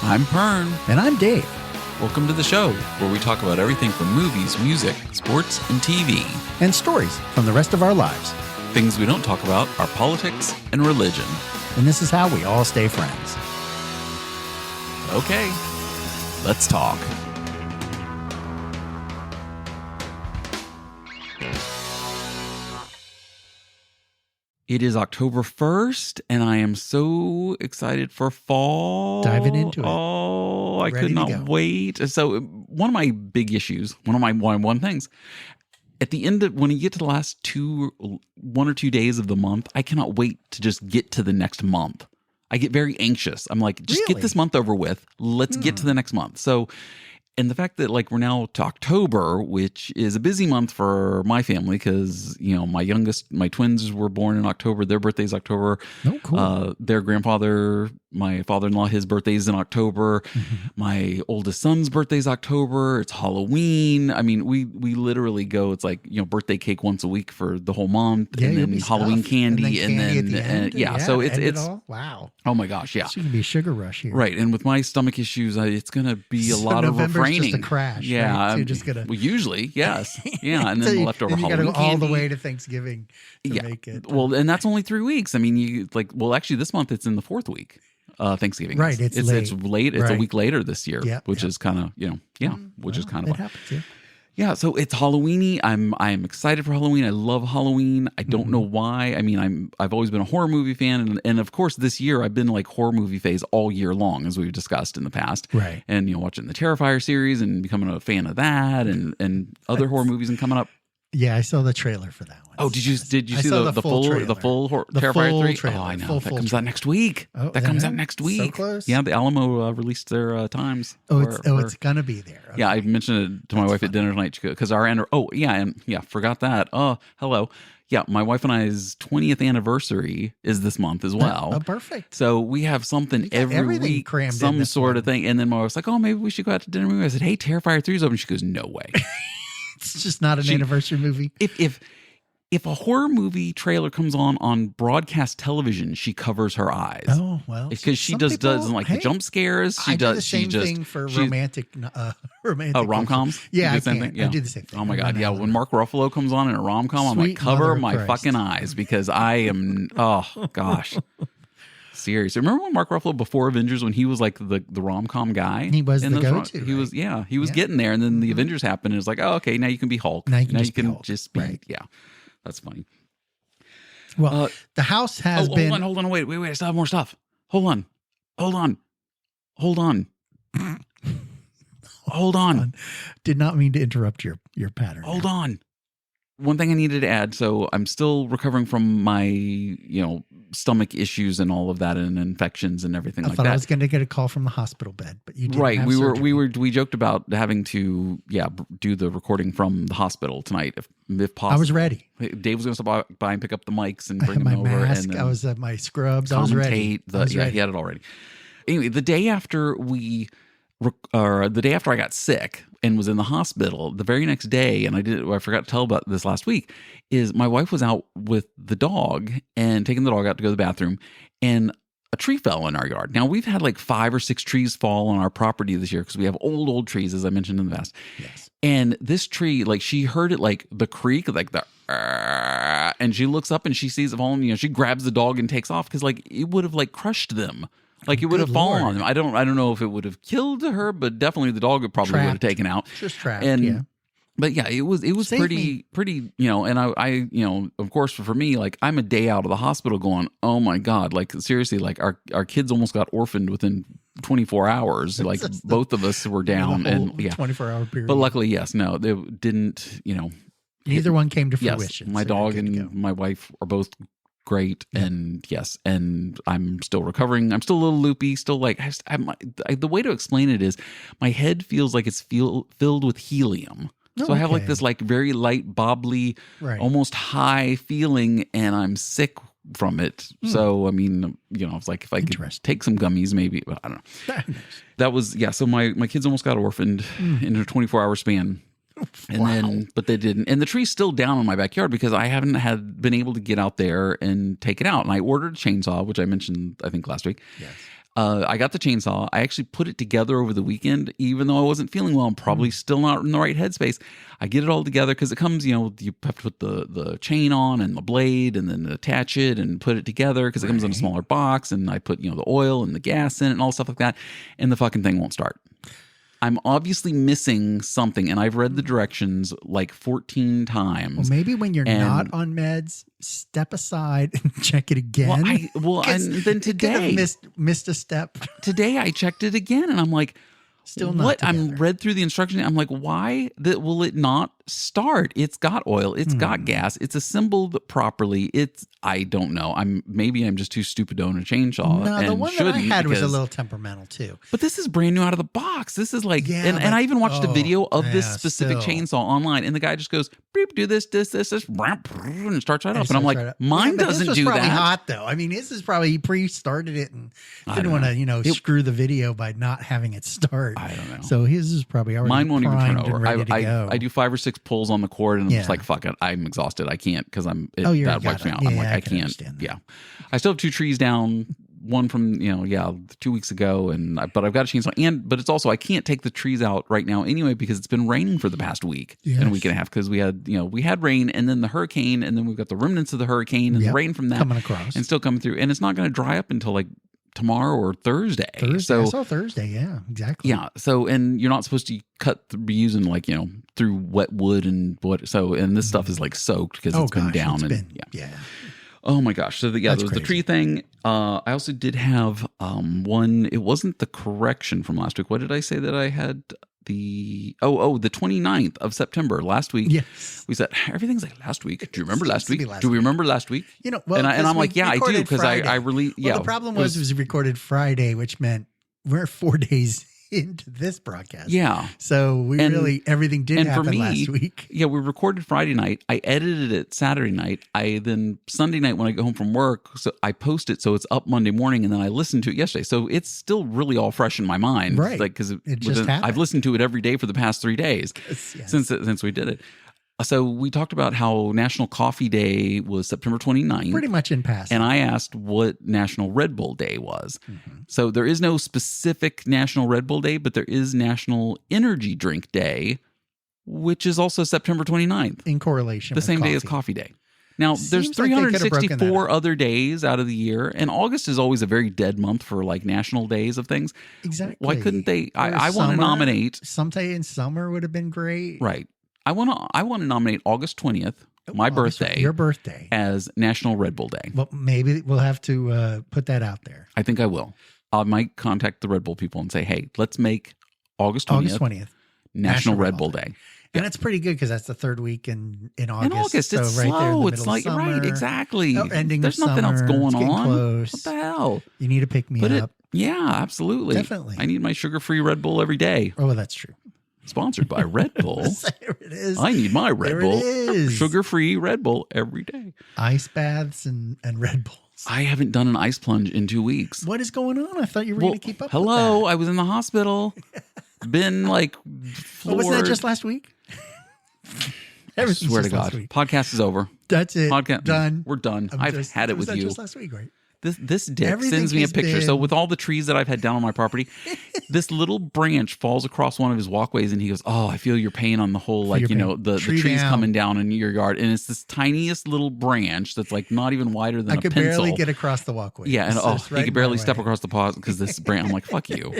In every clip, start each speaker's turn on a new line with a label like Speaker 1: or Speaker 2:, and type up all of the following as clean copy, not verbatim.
Speaker 1: I'm Pern.
Speaker 2: And I'm Dave.
Speaker 1: Welcome to the show, where we talk about everything from movies, music, sports, and TV.
Speaker 2: And stories from the rest of our lives.
Speaker 1: Things we don't talk about are politics and religion.
Speaker 2: And this is how we all stay friends.
Speaker 1: Okay, let's talk. It is October 1st, and I am so excited for fall.
Speaker 2: Diving into it.
Speaker 1: Oh, I
Speaker 2: Ready
Speaker 1: could
Speaker 2: to go.
Speaker 1: not wait. So one of my big issues, one of my one things, at the end of, when you get to the last 1 or 2 days of the month, I cannot wait to just get to the next month. I get very anxious. I'm like, just
Speaker 2: Really?
Speaker 1: get this month over with. Let's get to the next month. So, and the fact that like we're now to October, which is a busy month for my family because, you know, my twins were born in October. Their birthday's October.
Speaker 2: Oh, cool.
Speaker 1: Their grandfather, my father-in-law, his birthday's in October.
Speaker 2: Mm-hmm.
Speaker 1: My oldest son's birthday's October. It's Halloween. I mean, we literally go, it's like, you know, birthday cake once a week for the whole month.
Speaker 2: Yeah,
Speaker 1: and
Speaker 2: you'll
Speaker 1: then
Speaker 2: be
Speaker 1: Halloween
Speaker 2: stuffed.
Speaker 1: candy.
Speaker 2: And then candy at the end.
Speaker 1: Yeah. So
Speaker 2: end it
Speaker 1: it's
Speaker 2: all? Wow.
Speaker 1: oh my gosh. Yeah.
Speaker 2: It's going to be a sugar rush here.
Speaker 1: Right. And with my stomach issues, it's going to be a
Speaker 2: So
Speaker 1: lot of
Speaker 2: November's
Speaker 1: refraining.
Speaker 2: just a crash.
Speaker 1: Yeah.
Speaker 2: Right? So you're just going to.
Speaker 1: Well, usually, yes. Yeah. And
Speaker 2: So
Speaker 1: then the
Speaker 2: you-
Speaker 1: leftover
Speaker 2: then you
Speaker 1: Halloween
Speaker 2: gotta go all
Speaker 1: candy.
Speaker 2: the way to Thanksgiving to make it.
Speaker 1: Well, and that's only 3 weeks. I mean, actually, this month it's in the fourth week. Thanksgiving.
Speaker 2: Right, it's late.
Speaker 1: It's late. It's a
Speaker 2: Right.
Speaker 1: week later this year,
Speaker 2: Yep,
Speaker 1: which
Speaker 2: yep.
Speaker 1: is kind of, which is kind
Speaker 2: It
Speaker 1: of,
Speaker 2: happens, yeah.
Speaker 1: yeah. So it's Halloweeny. I'm excited for Halloween. I love Halloween. I don't know why. I mean, I've always been a horror movie fan, and of course this year I've been like horror movie phase all year long, as we've discussed in the past.
Speaker 2: Right.
Speaker 1: And watching the Terrifier series and becoming a fan of that, and other horror movies and coming up.
Speaker 2: Yeah, I saw the trailer for that one.
Speaker 1: Oh, did you see
Speaker 2: I saw
Speaker 1: the full
Speaker 2: trailer.
Speaker 1: Terrifier
Speaker 2: full
Speaker 1: 3?
Speaker 2: trailer,
Speaker 1: Oh, I know.
Speaker 2: full
Speaker 1: That comes
Speaker 2: trailer.
Speaker 1: out next week.
Speaker 2: Oh,
Speaker 1: that comes
Speaker 2: yeah?
Speaker 1: out next
Speaker 2: So
Speaker 1: week.
Speaker 2: close?
Speaker 1: Yeah, the Alamo released their times.
Speaker 2: It's going to be there. Okay.
Speaker 1: Yeah, I mentioned it to my wife at dinner tonight because forgot that. Oh, hello. Yeah, my wife and I's 20th anniversary is this month as well.
Speaker 2: Oh, perfect.
Speaker 1: So we have something
Speaker 2: got
Speaker 1: every
Speaker 2: everything
Speaker 1: week,
Speaker 2: crammed in
Speaker 1: some
Speaker 2: this
Speaker 1: sort of
Speaker 2: one.
Speaker 1: thing. And then my wife was like, oh, maybe we should go out to dinner movie. I said, hey, Terrifier 3 is open. She goes, no way.
Speaker 2: It's just not an anniversary movie.
Speaker 1: If a horror movie trailer comes on broadcast television, she covers her eyes.
Speaker 2: Oh, well.
Speaker 1: Because she
Speaker 2: some
Speaker 1: doesn't
Speaker 2: people-
Speaker 1: like
Speaker 2: hey,
Speaker 1: the jump scares. She
Speaker 2: I do
Speaker 1: does.
Speaker 2: the same thing for romantic.
Speaker 1: Rom-coms.
Speaker 2: Yeah,
Speaker 1: You do
Speaker 2: I
Speaker 1: the same
Speaker 2: can.
Speaker 1: thing? Yeah.
Speaker 2: I do the same thing.
Speaker 1: Oh my
Speaker 2: I
Speaker 1: god,
Speaker 2: run
Speaker 1: yeah.
Speaker 2: out of
Speaker 1: When
Speaker 2: them.
Speaker 1: Mark Ruffalo comes on in a rom-com, I'm like,
Speaker 2: Sweet
Speaker 1: cover
Speaker 2: mother of
Speaker 1: my
Speaker 2: Christ.
Speaker 1: fucking eyes because I am. Oh gosh, serious. Remember when Mark Ruffalo before Avengers, when he was like the rom-com guy?
Speaker 2: He was
Speaker 1: in
Speaker 2: the
Speaker 1: those
Speaker 2: go-to,
Speaker 1: He was
Speaker 2: right?
Speaker 1: he was
Speaker 2: Yeah.
Speaker 1: getting there, and then the Avengers happened, and it's like, oh okay, now you can be Hulk.
Speaker 2: Now you can just be Hulk.
Speaker 1: just be
Speaker 2: Right.
Speaker 1: yeah. That's funny.
Speaker 2: Well, the house has been.
Speaker 1: Hold on, wait, I still have more stuff. Hold on.
Speaker 2: Did not mean to interrupt your pattern.
Speaker 1: Hold on. One thing I needed to add. So I'm still recovering from my, stomach issues and all of that and infections and everything
Speaker 2: I
Speaker 1: like
Speaker 2: thought
Speaker 1: that.
Speaker 2: I was going to get a call from the hospital bed, but you didn't
Speaker 1: Right.
Speaker 2: have
Speaker 1: We
Speaker 2: surgery.
Speaker 1: we joked about having to, do the recording from the hospital tonight if possible.
Speaker 2: I was ready.
Speaker 1: Dave was going to stop by and pick up the mics and
Speaker 2: I
Speaker 1: bring
Speaker 2: had
Speaker 1: them
Speaker 2: my
Speaker 1: over.
Speaker 2: mask.
Speaker 1: And
Speaker 2: I was at my scrubs. I was ready.
Speaker 1: He had it already. Anyway, the day after I got sick and was in the hospital, the very next day, and I forgot to tell about this last week, is my wife was out with the dog and taking the dog out to go to the bathroom, and a tree fell in our yard. Now, we've had like 5 or 6 trees fall on our property this year because we have old trees, as I mentioned in the past.
Speaker 2: Yes.
Speaker 1: And this tree, like she heard it like the creak, like the and she looks up and she sees it falling, she grabs the dog and takes off because like it would have like crushed them. Like it would have
Speaker 2: Good
Speaker 1: fallen
Speaker 2: Lord.
Speaker 1: on them. I don't know if it would have killed her, but definitely the dog would probably would have
Speaker 2: Trapped.
Speaker 1: taken out.
Speaker 2: Just trapped.
Speaker 1: And
Speaker 2: yeah.
Speaker 1: but yeah, it was
Speaker 2: Save
Speaker 1: pretty, and I of course for me, like I'm a day out of the hospital going, oh my God, like seriously, like our kids almost got orphaned within 24 hours. Like both of us were down, and
Speaker 2: 24-hour period.
Speaker 1: But luckily, yes, no, they didn't,
Speaker 2: neither one came to
Speaker 1: yes,
Speaker 2: fruition.
Speaker 1: my
Speaker 2: so
Speaker 1: dog
Speaker 2: you're good to
Speaker 1: and
Speaker 2: go.
Speaker 1: my wife are both great, and yes, and I'm still recovering. I'm still a little loopy, still like the way to explain it is my head feels like it's filled with helium.
Speaker 2: Oh,
Speaker 1: So I have like
Speaker 2: okay.
Speaker 1: this like very light, bobbly,
Speaker 2: Right.
Speaker 1: almost high feeling, and I'm sick from it. So I mean, it's like if I could
Speaker 2: Interesting.
Speaker 1: take some gummies, maybe. But I don't know. That was So my kids almost got orphaned in a 24-hour span. And then, but they didn't. And the tree's still down in my backyard because I haven't been able to get out there and take it out. And I ordered a chainsaw, which I mentioned, I think last week.
Speaker 2: Yes.
Speaker 1: I got the chainsaw. I actually put it together over the weekend, even though I wasn't feeling well. I'm probably still not in the right headspace. I get it all together because it comes, you have to put the chain on and the blade and then attach it and put it together because it comes in a smaller box. And I put, the oil and the gas in it and all stuff like that. And the fucking thing won't start. I'm obviously missing something, and I've read the directions like 14 times.
Speaker 2: Well, maybe when you're not on meds, step aside and check it again.
Speaker 1: And then today,
Speaker 2: you could have missed a step.
Speaker 1: Today I checked it again, and I'm like,
Speaker 2: still not
Speaker 1: what?
Speaker 2: Together.
Speaker 1: I'm read through the instructions. I'm like, why will it not start? It's got oil. It's got gas. It's assembled properly. I don't know. Maybe I'm just too stupid to own a chainsaw.
Speaker 2: No, the one that I had was a little temperamental too.
Speaker 1: But this is brand new out of the box. This is like, and I even watched a video of this specific chainsaw online, and the guy just goes, beep, do this, and it starts right off. And I'm like, mine doesn't do that. This was
Speaker 2: probably hot though. I mean, this is probably he pre-started it and didn't want to, screw the video by not having it start.
Speaker 1: I don't know.
Speaker 2: So his is probably already
Speaker 1: mine won't even turn over.
Speaker 2: Ready to go.
Speaker 1: I do 5 or 6 pulls on the cord, and I'm just like, fuck it. I'm exhausted. I can't because that wipes me out. I'm like, I can't. Yeah. I still have 2 trees down. One from 2 weeks ago, but I've got a chainsaw. But it's also I can't take the trees out right now anyway because it's been raining for the past week and a week and a half because we had rain and then the hurricane and then we've got the remnants of the hurricane and the rain from that
Speaker 2: coming across
Speaker 1: and still coming through, and it's not going to dry up until like tomorrow or Thursday. So
Speaker 2: I saw Thursday, yeah, exactly.
Speaker 1: Yeah. So and you're not supposed to be using through wet wood and and this stuff is like soaked because it's been down
Speaker 2: yeah.
Speaker 1: Oh my gosh. So there was the tree thing. I also did have one. It wasn't the correction from last week. What did I say that I had? The 29th of September last week.
Speaker 2: Yes.
Speaker 1: We said everything's like last week. Do you remember last week? Do we remember last week?
Speaker 2: Well,
Speaker 1: and I'm like, yeah, I do because I really
Speaker 2: the problem was it was recorded Friday, which meant we're 4 days into this broadcast.
Speaker 1: Yeah.
Speaker 2: So everything did happen last week.
Speaker 1: Yeah, we recorded Friday night. I edited it Saturday night. Then Sunday night when I go home from work, so I post it so it's up Monday morning, and then I listened to it yesterday. So it's still really all fresh in my mind.
Speaker 2: Right.
Speaker 1: Because
Speaker 2: it just happened.
Speaker 1: I've listened to it every day for the past 3 days since we did it. So we talked about how National Coffee Day was September 29th.
Speaker 2: Pretty much in passing.
Speaker 1: And I asked what National Red Bull Day was. Mm-hmm. So there is no specific National Red Bull Day, but there is National Energy Drink Day, which is also September 29th.
Speaker 2: In correlation
Speaker 1: the same day as Coffee Day. Now, there's 364 other days out of the year, and August is always a very dead month for like national days of things.
Speaker 2: Exactly.
Speaker 1: Why couldn't they? I want to nominate.
Speaker 2: Sometime in summer would have been great.
Speaker 1: Right. I want to nominate August 20th, my birthday.
Speaker 2: Your birthday.
Speaker 1: As National Red Bull Day.
Speaker 2: Well, maybe we'll have to put that out there.
Speaker 1: I think I will. I might contact the Red Bull people and say, hey, let's make August 20th National Red Bull Day.
Speaker 2: And it's pretty good because that's the 3rd week in August.
Speaker 1: In August,
Speaker 2: so
Speaker 1: it's
Speaker 2: right
Speaker 1: slow.
Speaker 2: there in the
Speaker 1: It's like, right, exactly.
Speaker 2: Ending
Speaker 1: There's
Speaker 2: of
Speaker 1: nothing
Speaker 2: summer,
Speaker 1: else going on.
Speaker 2: Close.
Speaker 1: What the hell?
Speaker 2: You need to pick me up.
Speaker 1: Yeah, absolutely.
Speaker 2: Definitely.
Speaker 1: I need my sugar-free Red Bull every day.
Speaker 2: Oh, that's true.
Speaker 1: Sponsored by Red Bull.
Speaker 2: There it is.
Speaker 1: I need my Red Bull.
Speaker 2: It is.
Speaker 1: Sugar-free Red Bull every day.
Speaker 2: Ice baths and Red Bulls.
Speaker 1: I haven't done an ice plunge in 2 weeks.
Speaker 2: What is going on? I thought you were going to keep up with
Speaker 1: that.
Speaker 2: I
Speaker 1: was in the hospital. Been like floored.
Speaker 2: Wasn't that just last week?
Speaker 1: I swear to God. Podcast is over.
Speaker 2: That's it. Done.
Speaker 1: We're done. I've had it with you.
Speaker 2: Just last week, right?
Speaker 1: This dick sends me a picture. So with all the trees that I've had down on my property, this little branch falls across one of his walkways, and he goes, "Oh, I feel your pain on the whole, the trees coming down in your yard." And it's this tiniest little branch that's like not even wider than a pencil.
Speaker 2: I could barely get across the walkway.
Speaker 1: Yeah, and he could barely step across the paws because this branch. I'm like, "Fuck you,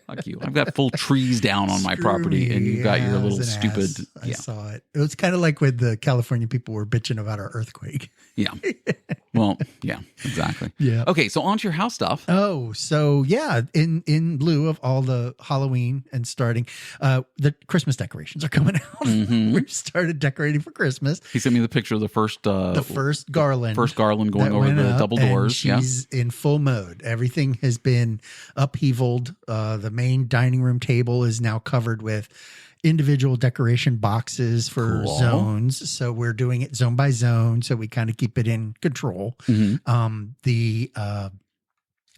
Speaker 1: fuck you." I've got full trees down on my property, and you've got your little stupid.
Speaker 2: I saw it. It was kind of like when the California people were bitching about our earthquake.
Speaker 1: Yeah. Well, yeah, exactly.
Speaker 2: Yeah.
Speaker 1: Okay, so on to your house stuff.
Speaker 2: Oh, so yeah, in lieu of all the Halloween and starting, the Christmas decorations are coming out.
Speaker 1: Mm-hmm.
Speaker 2: We've started decorating for Christmas.
Speaker 1: He sent me the picture of the first
Speaker 2: garland.
Speaker 1: First garland going over the double doors.
Speaker 2: She's in full mode. Everything has been upheavaled. The main dining room table is now covered with individual decoration boxes for zones. So we're doing it zone by zone. So we kind of keep it in control.
Speaker 1: Mm-hmm.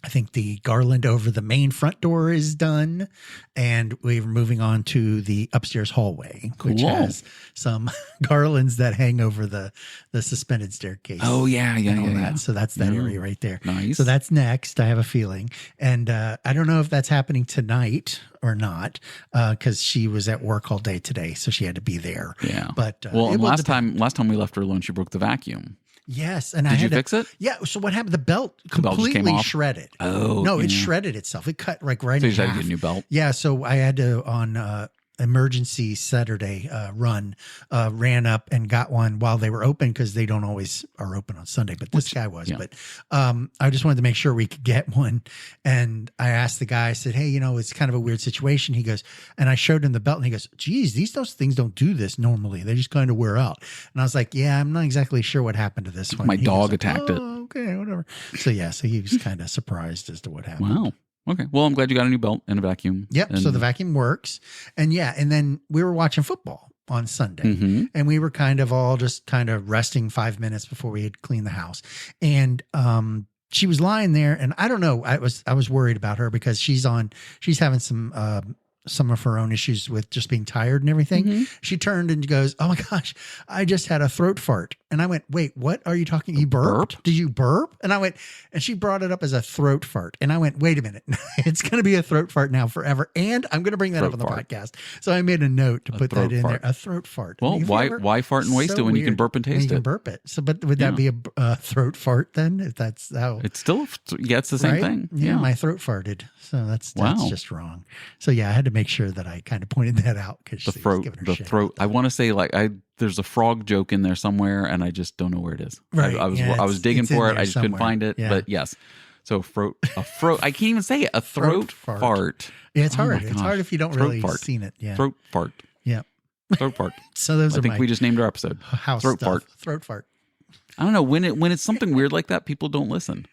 Speaker 2: I think the garland over the main front door is done, and we're moving on to the upstairs hallway, which
Speaker 1: Cool.
Speaker 2: has some garlands that hang over the suspended staircase.
Speaker 1: Oh, yeah.
Speaker 2: So that's that area right there.
Speaker 1: Nice.
Speaker 2: So that's next, I have a feeling. And I don't know if that's happening tonight or not, because she was at work all day today, so she had to be there.
Speaker 1: Yeah.
Speaker 2: But
Speaker 1: well, and last time we left her alone, she broke the vacuum.
Speaker 2: Yes, and
Speaker 1: Did you fix it?
Speaker 2: Yeah. So what happened? The belt
Speaker 1: The belt just came
Speaker 2: completely
Speaker 1: off?
Speaker 2: shredded.
Speaker 1: Oh,
Speaker 2: no, it
Speaker 1: yeah.
Speaker 2: shredded itself. It cut like right
Speaker 1: So
Speaker 2: in
Speaker 1: you had to
Speaker 2: half.
Speaker 1: get a new belt?
Speaker 2: Yeah. So I had to on emergency Saturday ran up and got one while they were open, because they don't always are open on Sunday, but this guy was.
Speaker 1: Yeah.
Speaker 2: But I just wanted to make sure we could get one, and I asked the guy, I said, hey, it's kind of a weird situation. He goes, and I showed him the belt, and he goes, geez, those things don't do this normally, they just kind of wear out. And I was like, yeah, I'm not exactly sure what happened to this one.
Speaker 1: My
Speaker 2: He
Speaker 1: dog
Speaker 2: goes,
Speaker 1: attacked it.
Speaker 2: Okay, whatever. So he was kind of surprised as to what happened.
Speaker 1: Wow. Okay. Well, I'm glad you got a new belt and a vacuum.
Speaker 2: Yep.
Speaker 1: And,
Speaker 2: So the vacuum works. And then we were watching football on Sunday,
Speaker 1: Mhm.
Speaker 2: and we were kind of resting 5 minutes before we had cleaned the house. And she was lying there, and I don't know, I was worried about her because she's having some of her own issues with just being tired and everything.
Speaker 1: Mhm.
Speaker 2: She turned and goes, oh my gosh, I just had a throat fart. And I went, wait, what are you talking? You burped?
Speaker 1: Burp?
Speaker 2: Did you burp? And I went, and she brought it up as a throat fart. And I went, wait a minute. It's going to be a throat fart now forever. And I'm going to bring that
Speaker 1: Throat
Speaker 2: up on the
Speaker 1: fart.
Speaker 2: podcast. So I made a note to put that
Speaker 1: throat
Speaker 2: in
Speaker 1: fart.
Speaker 2: there. A throat fart.
Speaker 1: Well,
Speaker 2: Have you
Speaker 1: why
Speaker 2: ever-
Speaker 1: fart and waste
Speaker 2: So
Speaker 1: it when you can
Speaker 2: weird.
Speaker 1: burp and
Speaker 2: You
Speaker 1: taste
Speaker 2: can
Speaker 1: it?
Speaker 2: burp it. So, but would that be a throat fart then? If that's how
Speaker 1: It's still, it's the same
Speaker 2: right?
Speaker 1: thing.
Speaker 2: Yeah, my throat farted. So that's
Speaker 1: Wow.
Speaker 2: just wrong. So I had to make sure that I kind of pointed that out, because
Speaker 1: The throat. I want to say there's a frog joke in there somewhere, and I just don't know where it is.
Speaker 2: Right.
Speaker 1: I was
Speaker 2: Yeah,
Speaker 1: I was digging
Speaker 2: it's in
Speaker 1: for it.
Speaker 2: there
Speaker 1: I just couldn't
Speaker 2: somewhere.
Speaker 1: find it.
Speaker 2: Yeah.
Speaker 1: But yes. So I can't even say it. A throat
Speaker 2: Throat fart.
Speaker 1: fart.
Speaker 2: Yeah, it's
Speaker 1: Oh my
Speaker 2: hard. It's
Speaker 1: gosh.
Speaker 2: hard if you don't
Speaker 1: Throat
Speaker 2: really
Speaker 1: fart.
Speaker 2: seen it. Yeah.
Speaker 1: Throat fart.
Speaker 2: Yeah.
Speaker 1: Throat fart.
Speaker 2: So those
Speaker 1: I
Speaker 2: are
Speaker 1: think
Speaker 2: my
Speaker 1: we just named our episode.
Speaker 2: house
Speaker 1: throat
Speaker 2: stuff.
Speaker 1: fart.
Speaker 2: Throat fart.
Speaker 1: I don't know when it's something weird like that, people don't listen.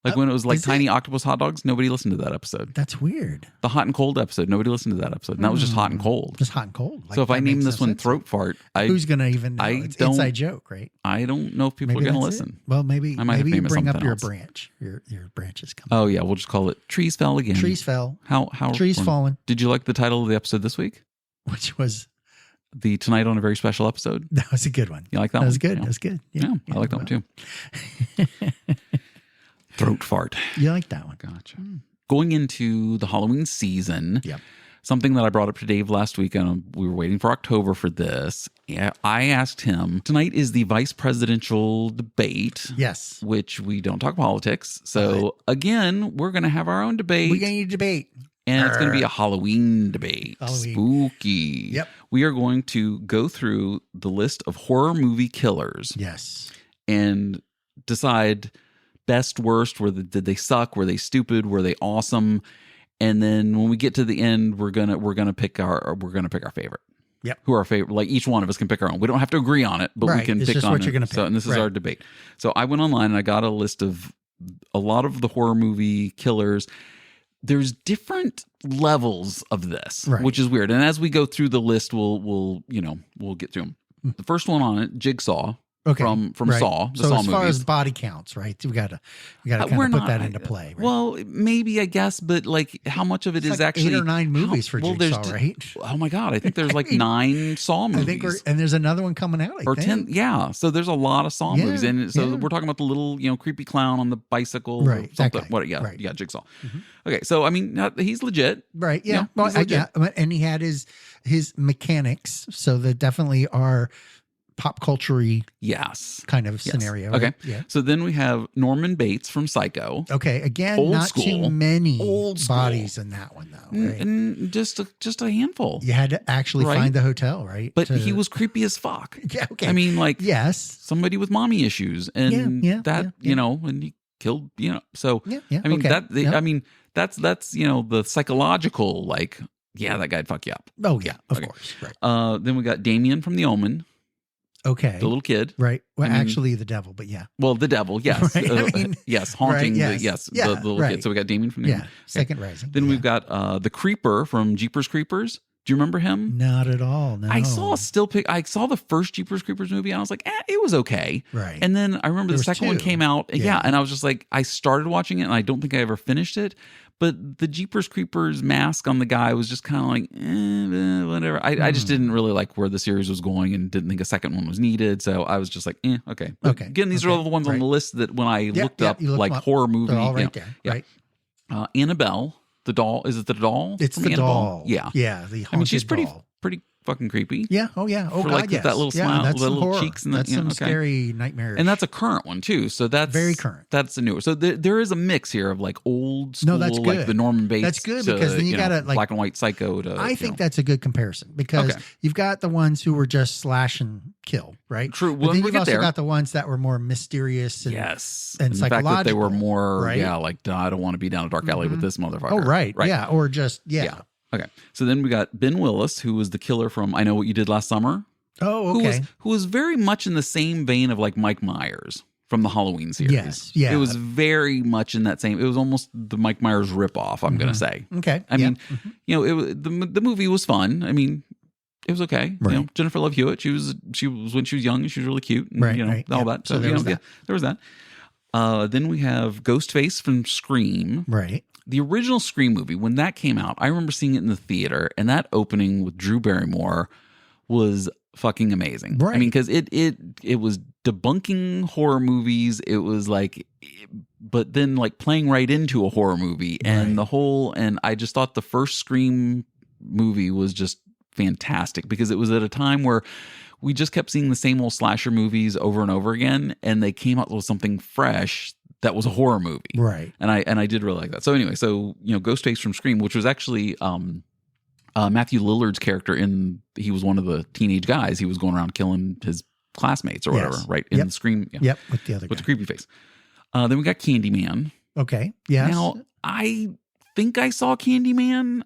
Speaker 1: Like when it was like
Speaker 2: is
Speaker 1: tiny octopus hot dogs, nobody listened to that episode.
Speaker 2: That's weird.
Speaker 1: The hot and cold episode, nobody listened to that episode. And that was just hot and cold.
Speaker 2: Just hot and cold.
Speaker 1: So if I
Speaker 2: that
Speaker 1: name
Speaker 2: makes
Speaker 1: this
Speaker 2: no
Speaker 1: one
Speaker 2: sense.
Speaker 1: throat fart,
Speaker 2: Who's going to even know?
Speaker 1: I
Speaker 2: It's
Speaker 1: don't-
Speaker 2: inside joke, right?
Speaker 1: I don't know if people
Speaker 2: Maybe
Speaker 1: are going to
Speaker 2: that's it.
Speaker 1: listen.
Speaker 2: Well, maybe
Speaker 1: I might have
Speaker 2: you
Speaker 1: named it
Speaker 2: bring up
Speaker 1: something
Speaker 2: your
Speaker 1: else.
Speaker 2: branch. Your branches come.
Speaker 1: Oh yeah, we'll just call it Trees Fell Again.
Speaker 2: Trees fell.
Speaker 1: How
Speaker 2: Trees fallen.
Speaker 1: Did you like the title of the episode this week?
Speaker 2: Which was
Speaker 1: The Tonight on a Very Special Episode.
Speaker 2: that was a good one.
Speaker 1: You like that
Speaker 2: That
Speaker 1: one?
Speaker 2: was good.
Speaker 1: Yeah.
Speaker 2: That was good.
Speaker 1: Yeah, I like that one too. Throat fart.
Speaker 2: You like that one?
Speaker 1: Gotcha. Going into the Halloween season,
Speaker 2: Yep.
Speaker 1: something that I brought up to Dave last week, and we were waiting for October for this. Yeah, I asked him, tonight is the vice presidential debate,
Speaker 2: Yes.
Speaker 1: which we don't talk politics. So again, we're going to have our own debate.
Speaker 2: We're going to debate.
Speaker 1: And it's going to be a Halloween debate.
Speaker 2: Halloween.
Speaker 1: Spooky.
Speaker 2: Yep.
Speaker 1: We are going to go through the list of horror movie killers
Speaker 2: Yes.
Speaker 1: and decide best, worst. Did they suck? Were they stupid? Were they awesome? And then when we get to the end, we're gonna pick our favorite.
Speaker 2: Yep.
Speaker 1: Who our favorite? Like each one of us can pick our own. We don't have to agree on it, but we
Speaker 2: Right.
Speaker 1: can
Speaker 2: It's
Speaker 1: pick
Speaker 2: just
Speaker 1: on
Speaker 2: what
Speaker 1: it.
Speaker 2: you're gonna
Speaker 1: So,
Speaker 2: pick.
Speaker 1: and this is
Speaker 2: Right.
Speaker 1: our debate. So I went online and I got a list of a lot of the horror movie killers. There's different levels of this,
Speaker 2: Right.
Speaker 1: which is weird. And as we go through the list, we'll get through them. The first one on it, Jigsaw.
Speaker 2: Okay.
Speaker 1: From
Speaker 2: Right.
Speaker 1: Saw, the
Speaker 2: so
Speaker 1: Saw
Speaker 2: as far
Speaker 1: movies.
Speaker 2: as body counts, right? We gotta kind of put that into play. Right?
Speaker 1: Well, maybe I guess, but like, how much of it
Speaker 2: It's
Speaker 1: is
Speaker 2: like
Speaker 1: actually
Speaker 2: 8 or 9 movies for Jigsaw,
Speaker 1: there's
Speaker 2: right?
Speaker 1: Oh my god, I think there's like 9 Saw movies.
Speaker 2: I think and there's another one coming out.
Speaker 1: or 10, yeah. So there's a lot of Saw
Speaker 2: Yeah,
Speaker 1: movies, and so
Speaker 2: yeah.
Speaker 1: we're talking about the little, creepy clown on the bicycle,
Speaker 2: Right,
Speaker 1: Or
Speaker 2: that
Speaker 1: something.
Speaker 2: guy.
Speaker 1: What? Yeah,
Speaker 2: Right.
Speaker 1: yeah, Jigsaw. Okay, so I mean, he's legit.
Speaker 2: Right. Yeah.
Speaker 1: Yeah,
Speaker 2: Well,
Speaker 1: he's legit.
Speaker 2: and he had his mechanics, so there definitely are pop culture
Speaker 1: Yes.
Speaker 2: kind of
Speaker 1: Yes.
Speaker 2: scenario.
Speaker 1: Okay.
Speaker 2: Right? Yeah.
Speaker 1: So then we have Norman Bates from Psycho.
Speaker 2: Okay. Again,
Speaker 1: Old
Speaker 2: not
Speaker 1: school.
Speaker 2: too many
Speaker 1: Old school.
Speaker 2: bodies in that one, though. Right?
Speaker 1: And just a handful.
Speaker 2: You had to actually
Speaker 1: Right.
Speaker 2: find the hotel, right?
Speaker 1: But he was creepy as fuck.
Speaker 2: Yeah. Okay.
Speaker 1: I mean, like,
Speaker 2: yes.
Speaker 1: somebody with mommy issues, and
Speaker 2: Yeah,
Speaker 1: that
Speaker 2: yeah.
Speaker 1: and he killed, so
Speaker 2: Yeah. Yeah.
Speaker 1: I mean
Speaker 2: okay. Yep.
Speaker 1: I mean that's the psychological, like, yeah, that guy'd fuck you up.
Speaker 2: Oh yeah. Of
Speaker 1: Okay.
Speaker 2: course. Right.
Speaker 1: Then we got Damien from The Omen,
Speaker 2: Okay.
Speaker 1: the little kid.
Speaker 2: Right. Well,
Speaker 1: I mean-
Speaker 2: actually, the devil, but yeah.
Speaker 1: Well, the devil, yes,
Speaker 2: Right, I mean,
Speaker 1: yes, haunting,
Speaker 2: right, yes.
Speaker 1: the little
Speaker 2: right.
Speaker 1: kid. So we got Damien from The
Speaker 2: Yeah.
Speaker 1: Omen.
Speaker 2: Second rising.
Speaker 1: Then
Speaker 2: yeah.
Speaker 1: we've got the Creeper from Jeepers Creepers. Do you remember him?
Speaker 2: Not at all. No.
Speaker 1: I saw a still pic. I saw the first Jeepers Creepers movie, and I was like, it was okay.
Speaker 2: Right.
Speaker 1: And then I remember the second one came out. Yeah. And I was just like, I started watching it, and I don't think I ever finished it. But the Jeepers Creepers mask on the guy was just kind of like, whatever. I just didn't really like where the series was going, and didn't think a second one was needed. So I was just like, okay. But
Speaker 2: Okay.
Speaker 1: Again, these are all the ones on the list that when I looked up, like horror movie.
Speaker 2: They're all right there. Right.
Speaker 1: Annabelle, the doll. Is it the doll?
Speaker 2: It's the
Speaker 1: Annabelle?
Speaker 2: doll.
Speaker 1: Yeah.
Speaker 2: Yeah. The haunted
Speaker 1: she's pretty
Speaker 2: doll.
Speaker 1: fucking creepy.
Speaker 2: Yeah. Oh, yeah. Oh,
Speaker 1: For
Speaker 2: God,
Speaker 1: like
Speaker 2: yes.
Speaker 1: that little smile,
Speaker 2: that's
Speaker 1: the little
Speaker 2: horror.
Speaker 1: cheeks, and
Speaker 2: that's some scary nightmare.
Speaker 1: And that's a current one too. So that's
Speaker 2: very current.
Speaker 1: That's a newer. So there is a mix here of like old school,
Speaker 2: that's good.
Speaker 1: like the Norman Bates.
Speaker 2: That's good because then you gotta like
Speaker 1: black and white Psycho.
Speaker 2: I think that's a good comparison because you've got the ones who were just slash and kill, right?
Speaker 1: True.
Speaker 2: But then you've also got the ones that were more mysterious and
Speaker 1: and
Speaker 2: psychological.
Speaker 1: The fact that they were more,
Speaker 2: right?
Speaker 1: like I don't want to be down a dark alley with this motherfucker.
Speaker 2: Oh, right. Yeah. Or just
Speaker 1: Okay. So then we got Ben Willis, who was the killer from I Know What You Did Last Summer.
Speaker 2: Oh, okay.
Speaker 1: Who was very much in the same vein of like Mike Myers from the Halloween series.
Speaker 2: Yes. Yeah.
Speaker 1: It was very much in that same. It was almost the Mike Myers ripoff, I'm going to say.
Speaker 2: Okay.
Speaker 1: I mean, the movie was fun. I mean, it was okay.
Speaker 2: Right.
Speaker 1: Jennifer Love Hewitt, she was when she was young, she was really cute. And, all that. So there was that. There was that. Then we have Ghostface from Scream.
Speaker 2: Right.
Speaker 1: The original Scream movie, when that came out, I remember seeing it in the theater, and that opening with Drew Barrymore was fucking amazing.
Speaker 2: Right.
Speaker 1: I mean, because it was debunking horror movies. It was like, but then like playing right into a horror movie, and the whole. And I just thought the first Scream movie was just fantastic because it was at a time where we just kept seeing the same old slasher movies over and over again, and they came out with something fresh that was a horror movie.
Speaker 2: Right.
Speaker 1: And I did really like that. So anyway, Ghostface from Scream, which was actually Matthew Lillard's character he was one of the teenage guys. He was going around killing his classmates or whatever, right? In the Scream. Yeah.
Speaker 2: Yep, with the other guy.
Speaker 1: With the creepy face. Then we got Candyman.
Speaker 2: Okay. Yes.
Speaker 1: Now, I think I saw Candyman.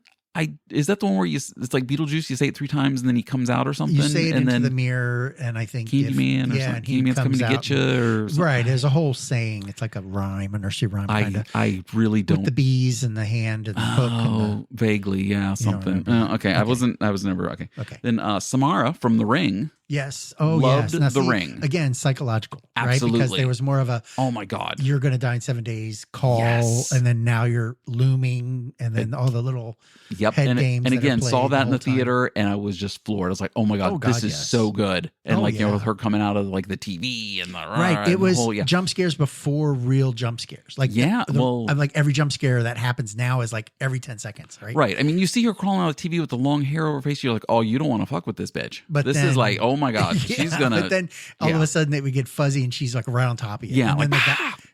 Speaker 1: Is that the one where it's like Beetlejuice? You say it 3 times and then he comes out or something.
Speaker 2: You say it
Speaker 1: and
Speaker 2: into
Speaker 1: then
Speaker 2: the mirror, and I think
Speaker 1: Candyman or something. Candyman's coming to get you, or something.
Speaker 2: Right. There's a whole saying. It's like a rhyme, a nursery rhyme kind of.
Speaker 1: I really don't.
Speaker 2: With the bees and the hand and the hook.
Speaker 1: Oh, vaguely, yeah, something. Okay. I was never okay.
Speaker 2: Okay.
Speaker 1: Then Samara from The Ring.
Speaker 2: Yes. Oh,
Speaker 1: loved
Speaker 2: yes. Now,
Speaker 1: The Ring.
Speaker 2: Again, psychological.
Speaker 1: Absolutely.
Speaker 2: Right? Because there was more of a,
Speaker 1: oh my God,
Speaker 2: you're going to die in 7 days call.
Speaker 1: Yes.
Speaker 2: And then now you're looming. And then all the little head games.
Speaker 1: And again, saw that in the theater and I was just floored. I was like, oh my God, this is so good. And with her coming out of like the TV and the.
Speaker 2: Right. It was jump scares before real jump scares. Like, like every jump scare that happens now is like every 10 seconds. Right.
Speaker 1: Right. I mean, you see her crawling out of the TV with the long hair over her face. You're like, oh, you don't want to fuck with this bitch. But this is like, oh my God, she's gonna.
Speaker 2: But then all of a sudden it would get fuzzy and she's like right on top of you.
Speaker 1: Yeah.
Speaker 2: And then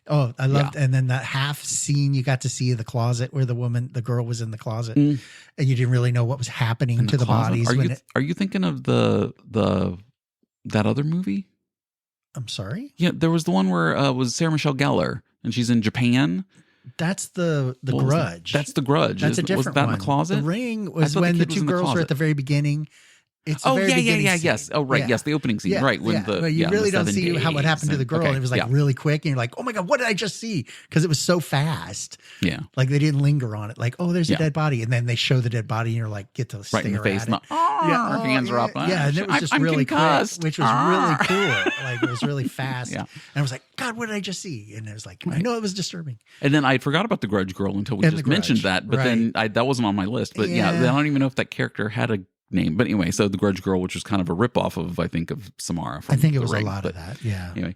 Speaker 2: I loved, and then that half scene you got to see the closet where the girl was in the closet, and you didn't really know what was happening to the bodies.
Speaker 1: Are you thinking of that other movie?
Speaker 2: I'm sorry.
Speaker 1: Yeah, there was the one where was Sarah Michelle Gellar and she's in Japan.
Speaker 2: That's the Grudge.
Speaker 1: That's the Grudge.
Speaker 2: That's a different one.
Speaker 1: Was that in the closet?
Speaker 2: The Ring was when the 2 girls were at the very beginning. It's
Speaker 1: yes. Oh, right. Yeah. Yes, the opening scene. Right. When
Speaker 2: you really don't see what happened to the girl. And it was like really quick. And you're like, oh my God, what did I just see? Because it was so fast.
Speaker 1: Yeah.
Speaker 2: Like they didn't linger on it. Like, oh, there's a dead body. And then they show the dead body and you're like, get to stare
Speaker 1: in the face.
Speaker 2: at it.
Speaker 1: Her hands are up.
Speaker 2: Yeah. And it was just really concussed. Quick, which was really cool. Like it was really fast. And I was like, God, what did I just see? And it was like, I know it was disturbing.
Speaker 1: And then I forgot about the Grudge girl until we just mentioned that. But then that wasn't on my list. But I don't even know if that character had a name. But anyway, so the Grudge girl, which was kind of a ripoff of, I think, of Samara from
Speaker 2: I think it was
Speaker 1: Ring,
Speaker 2: a lot of that. Yeah.
Speaker 1: Anyway,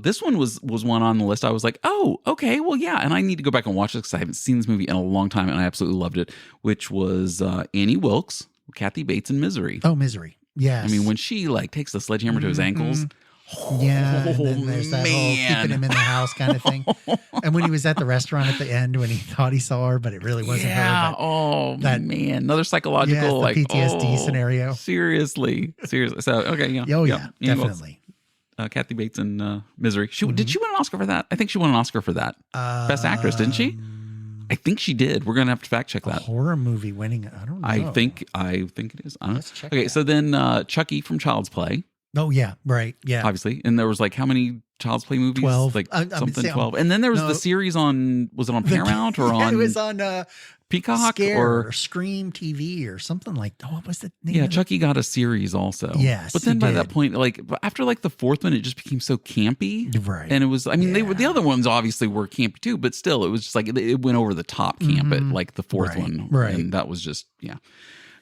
Speaker 1: this one was one on the list. I was like, oh, okay, well, yeah. And I need to go back and watch this because I haven't seen this movie in a long time and I absolutely loved it, which was Annie Wilkes, Kathy Bates in Misery.
Speaker 2: Oh, Misery. Yes.
Speaker 1: I mean, when she like takes the sledgehammer to his ankles.
Speaker 2: Yeah, and then there's that whole keeping him in the house kind of thing. And when he was at the restaurant at the end, when he thought he saw her, but it really wasn't her. But
Speaker 1: man, another psychological like
Speaker 2: PTSD scenario.
Speaker 1: Seriously. So okay,
Speaker 2: definitely.
Speaker 1: Kathy Bates in Misery. Did she win an Oscar for that? I think she won an Oscar for that. Best Actress, didn't she? I think she did. We're gonna have to fact check that.
Speaker 2: A horror movie winning. I don't know.
Speaker 1: I think it is.
Speaker 2: Let's check
Speaker 1: so then Chucky from Child's Play.
Speaker 2: Oh yeah, right. Yeah.
Speaker 1: Obviously. And there was like how many Child's Play movies,
Speaker 2: 12.
Speaker 1: like
Speaker 2: I'm
Speaker 1: something
Speaker 2: saying-
Speaker 1: 12. And then there was
Speaker 2: no.
Speaker 1: the series on, was it on Paramount or on
Speaker 2: It was on
Speaker 1: Peacock
Speaker 2: Scare
Speaker 1: or
Speaker 2: Scream TV or something like that. What was the name?
Speaker 1: yeah,
Speaker 2: of
Speaker 1: Chucky got a series also.
Speaker 2: Yes,
Speaker 1: but then
Speaker 2: he
Speaker 1: by that
Speaker 2: did.
Speaker 1: point, like after like the fourth one, it just became so campy.
Speaker 2: Right.
Speaker 1: And it was, I mean, they were, the
Speaker 2: Yeah.
Speaker 1: other ones obviously were campy too, but still, it was just like it went over the top camp at like the fourth
Speaker 2: Right,
Speaker 1: one,
Speaker 2: right.
Speaker 1: And that was just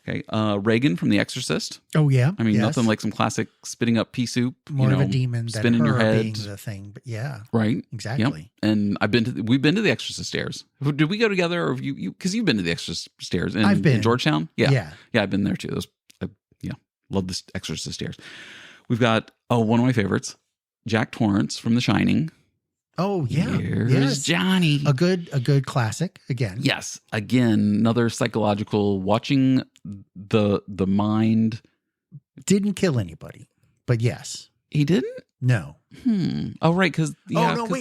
Speaker 1: Okay, Reagan from The Exorcist.
Speaker 2: Oh yeah.
Speaker 1: I mean,
Speaker 2: yes.
Speaker 1: nothing like some classic spitting up pea soup.
Speaker 2: More of a demon than
Speaker 1: spinning
Speaker 2: her
Speaker 1: your head,
Speaker 2: being the thing. But yeah,
Speaker 1: right?
Speaker 2: exactly.
Speaker 1: Yep. And we've been to the Exorcist stairs. Did we go together, or have you? Because you've been to the Exorcist stairs
Speaker 2: I've been
Speaker 1: in Georgetown.
Speaker 2: Yeah.
Speaker 1: I've been there too. Those, love the Exorcist stairs. We've got one of my favorites, Jack Torrance from The Shining.
Speaker 2: Oh yeah.
Speaker 1: Here's
Speaker 2: Yes.
Speaker 1: Johnny.
Speaker 2: A good classic again.
Speaker 1: Yes, again, another psychological watching the mind.
Speaker 2: Didn't kill anybody, but yes.
Speaker 1: He didn't.
Speaker 2: No.
Speaker 1: Oh right, because the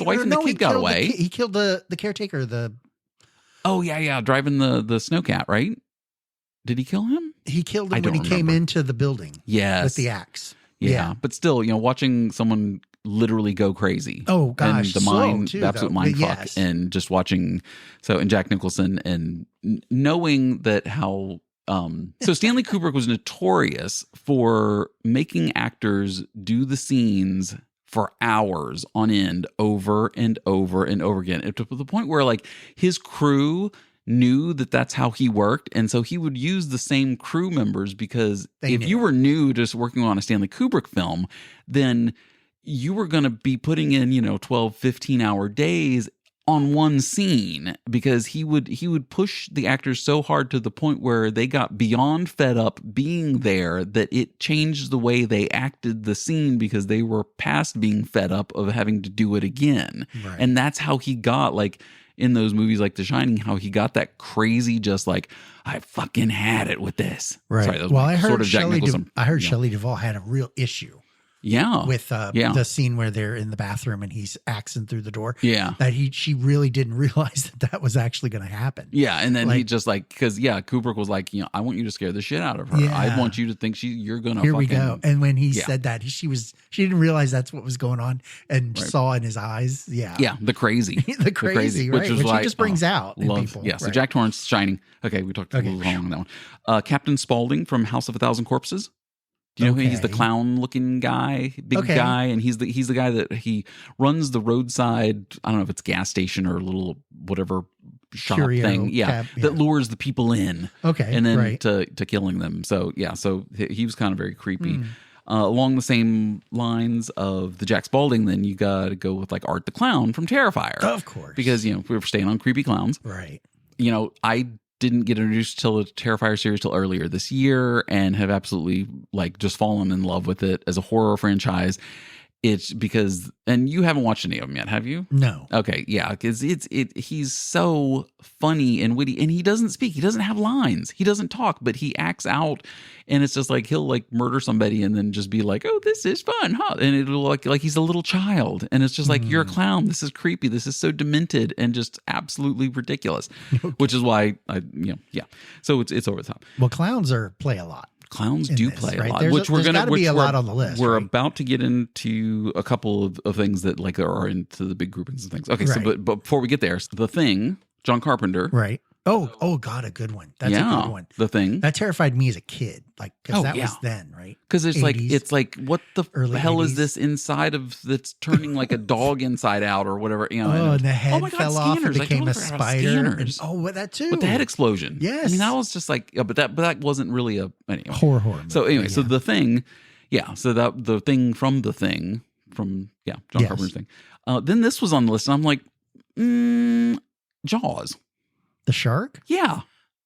Speaker 1: wife and the kid got away.
Speaker 2: He killed the caretaker.
Speaker 1: Oh yeah, driving the snowcat, right? Did he kill him?
Speaker 2: He killed
Speaker 1: I
Speaker 2: him when he
Speaker 1: don't
Speaker 2: came
Speaker 1: remember.
Speaker 2: into the building.
Speaker 1: Yes,
Speaker 2: With the axe.
Speaker 1: Yeah, but still, watching someone literally go crazy.
Speaker 2: Oh gosh,
Speaker 1: and the
Speaker 2: slow
Speaker 1: mind,
Speaker 2: too,
Speaker 1: the absolute
Speaker 2: though.
Speaker 1: mind
Speaker 2: But
Speaker 1: fuck,
Speaker 2: yes.
Speaker 1: and just watching. So, and Jack Nicholson, and knowing that how. So Stanley Kubrick was notorious for making actors do the scenes for hours on end, over and over and over again, to the point where like his crew knew that that's how he worked, and so he would use the same crew members because if you were new just working on a Stanley Kubrick film, then you were going to be putting in 12 15-hour days on one scene, because he would push the actors so hard to the point where they got beyond fed up being there that it changed the way they acted the scene, because they were past being fed up of having to do it again.
Speaker 2: Right.
Speaker 1: And that's how he got, like in those movies like The Shining, how he got that crazy, just like, I fucking had it with this.
Speaker 2: Right.
Speaker 1: Sorry, that was
Speaker 2: Well, I heard
Speaker 1: sort of Jack Nicholson.
Speaker 2: I heard Shelley Duvall had a real issue with the scene where they're in the bathroom and he's axing through the door.
Speaker 1: Yeah.
Speaker 2: That she really didn't realize that was actually going to happen.
Speaker 1: Yeah, and then
Speaker 2: Like-
Speaker 1: he just like, because Kubrick was like, I want you to scare the shit out of her.
Speaker 2: Yeah.
Speaker 1: I want you to think you're gonna.
Speaker 2: Here
Speaker 1: fucking,
Speaker 2: we go. And when he
Speaker 1: Yeah.
Speaker 2: said that, she didn't realize that's what was going on, and saw in his eyes. Yeah.
Speaker 1: Yeah, the crazy,
Speaker 2: The crazy, right? Which he just brings out in people.
Speaker 1: Yeah, so
Speaker 2: right.
Speaker 1: Jack Torrance, Shining. Okay, we talked a little long on that one. Captain Spaulding from House of a Thousand Corpses. Do you know who he's the
Speaker 2: Okay.
Speaker 1: clown-looking guy, big guy, and he's the guy that he runs the roadside. I don't know if it's gas station or a little whatever shop
Speaker 2: Curio
Speaker 1: thing,
Speaker 2: cab,
Speaker 1: that lures the people in,
Speaker 2: Okay.
Speaker 1: and then
Speaker 2: right.
Speaker 1: to killing them. So he was kind of very creepy. Along the same lines of the Jack Spaulding, then you got to go with like Art the Clown from Terrifier,
Speaker 2: Of course.
Speaker 1: because we were staying on creepy clowns.
Speaker 2: Right.
Speaker 1: I didn't get introduced to the Terrifier series till earlier this year, and have absolutely like just fallen in love with it as a horror franchise. It's because, and you haven't watched any of them yet, have you?
Speaker 2: No.
Speaker 1: Okay, yeah, because he's so funny and witty, and he doesn't speak, he doesn't have lines, he doesn't talk, but he acts out, and it's just like he'll like murder somebody and then just be like, "Oh, this is fun, huh?" And it'll like he's a little child, and it's just like, "You're a clown. This is creepy. This is so demented and just absolutely ridiculous," which is why So it's over the top.
Speaker 2: Well, clowns play a lot.
Speaker 1: Clowns
Speaker 2: in
Speaker 1: do
Speaker 2: this,
Speaker 1: play
Speaker 2: right?
Speaker 1: a lot,
Speaker 2: There's
Speaker 1: which we're
Speaker 2: there's
Speaker 1: gonna
Speaker 2: gotta be
Speaker 1: which
Speaker 2: a
Speaker 1: we're-
Speaker 2: lot on the list.
Speaker 1: We're
Speaker 2: right?
Speaker 1: about to get into a couple of things that like are into the big groupings and things. Okay, so
Speaker 2: Right.
Speaker 1: but before we get there, The Thing, John Carpenter.
Speaker 2: Right. Oh, God, a good one. That's a good one.
Speaker 1: The Thing.
Speaker 2: That terrified me as a kid, like because
Speaker 1: Oh,
Speaker 2: that
Speaker 1: yeah.
Speaker 2: was then, right?
Speaker 1: Because it's
Speaker 2: 80s,
Speaker 1: like what the
Speaker 2: early
Speaker 1: hell
Speaker 2: 80s.
Speaker 1: is this inside of that's turning like a dog inside out or whatever?
Speaker 2: And the head
Speaker 1: my God,
Speaker 2: fell off and
Speaker 1: scanners. I
Speaker 2: became
Speaker 1: totally
Speaker 2: a
Speaker 1: forgot about
Speaker 2: spider.
Speaker 1: scanners.
Speaker 2: And, that too.
Speaker 1: With the head explosion.
Speaker 2: Yes.
Speaker 1: I mean, that was just like, but that wasn't really a anyway.
Speaker 2: horror.
Speaker 1: So
Speaker 2: movie,
Speaker 1: anyway, so
Speaker 2: yeah.
Speaker 1: The Thing, so that the thing from John
Speaker 2: Yes.
Speaker 1: Carpenter's Thing. Then this was on the list, and I'm like, Jaws.
Speaker 2: The shark
Speaker 1: Yeah,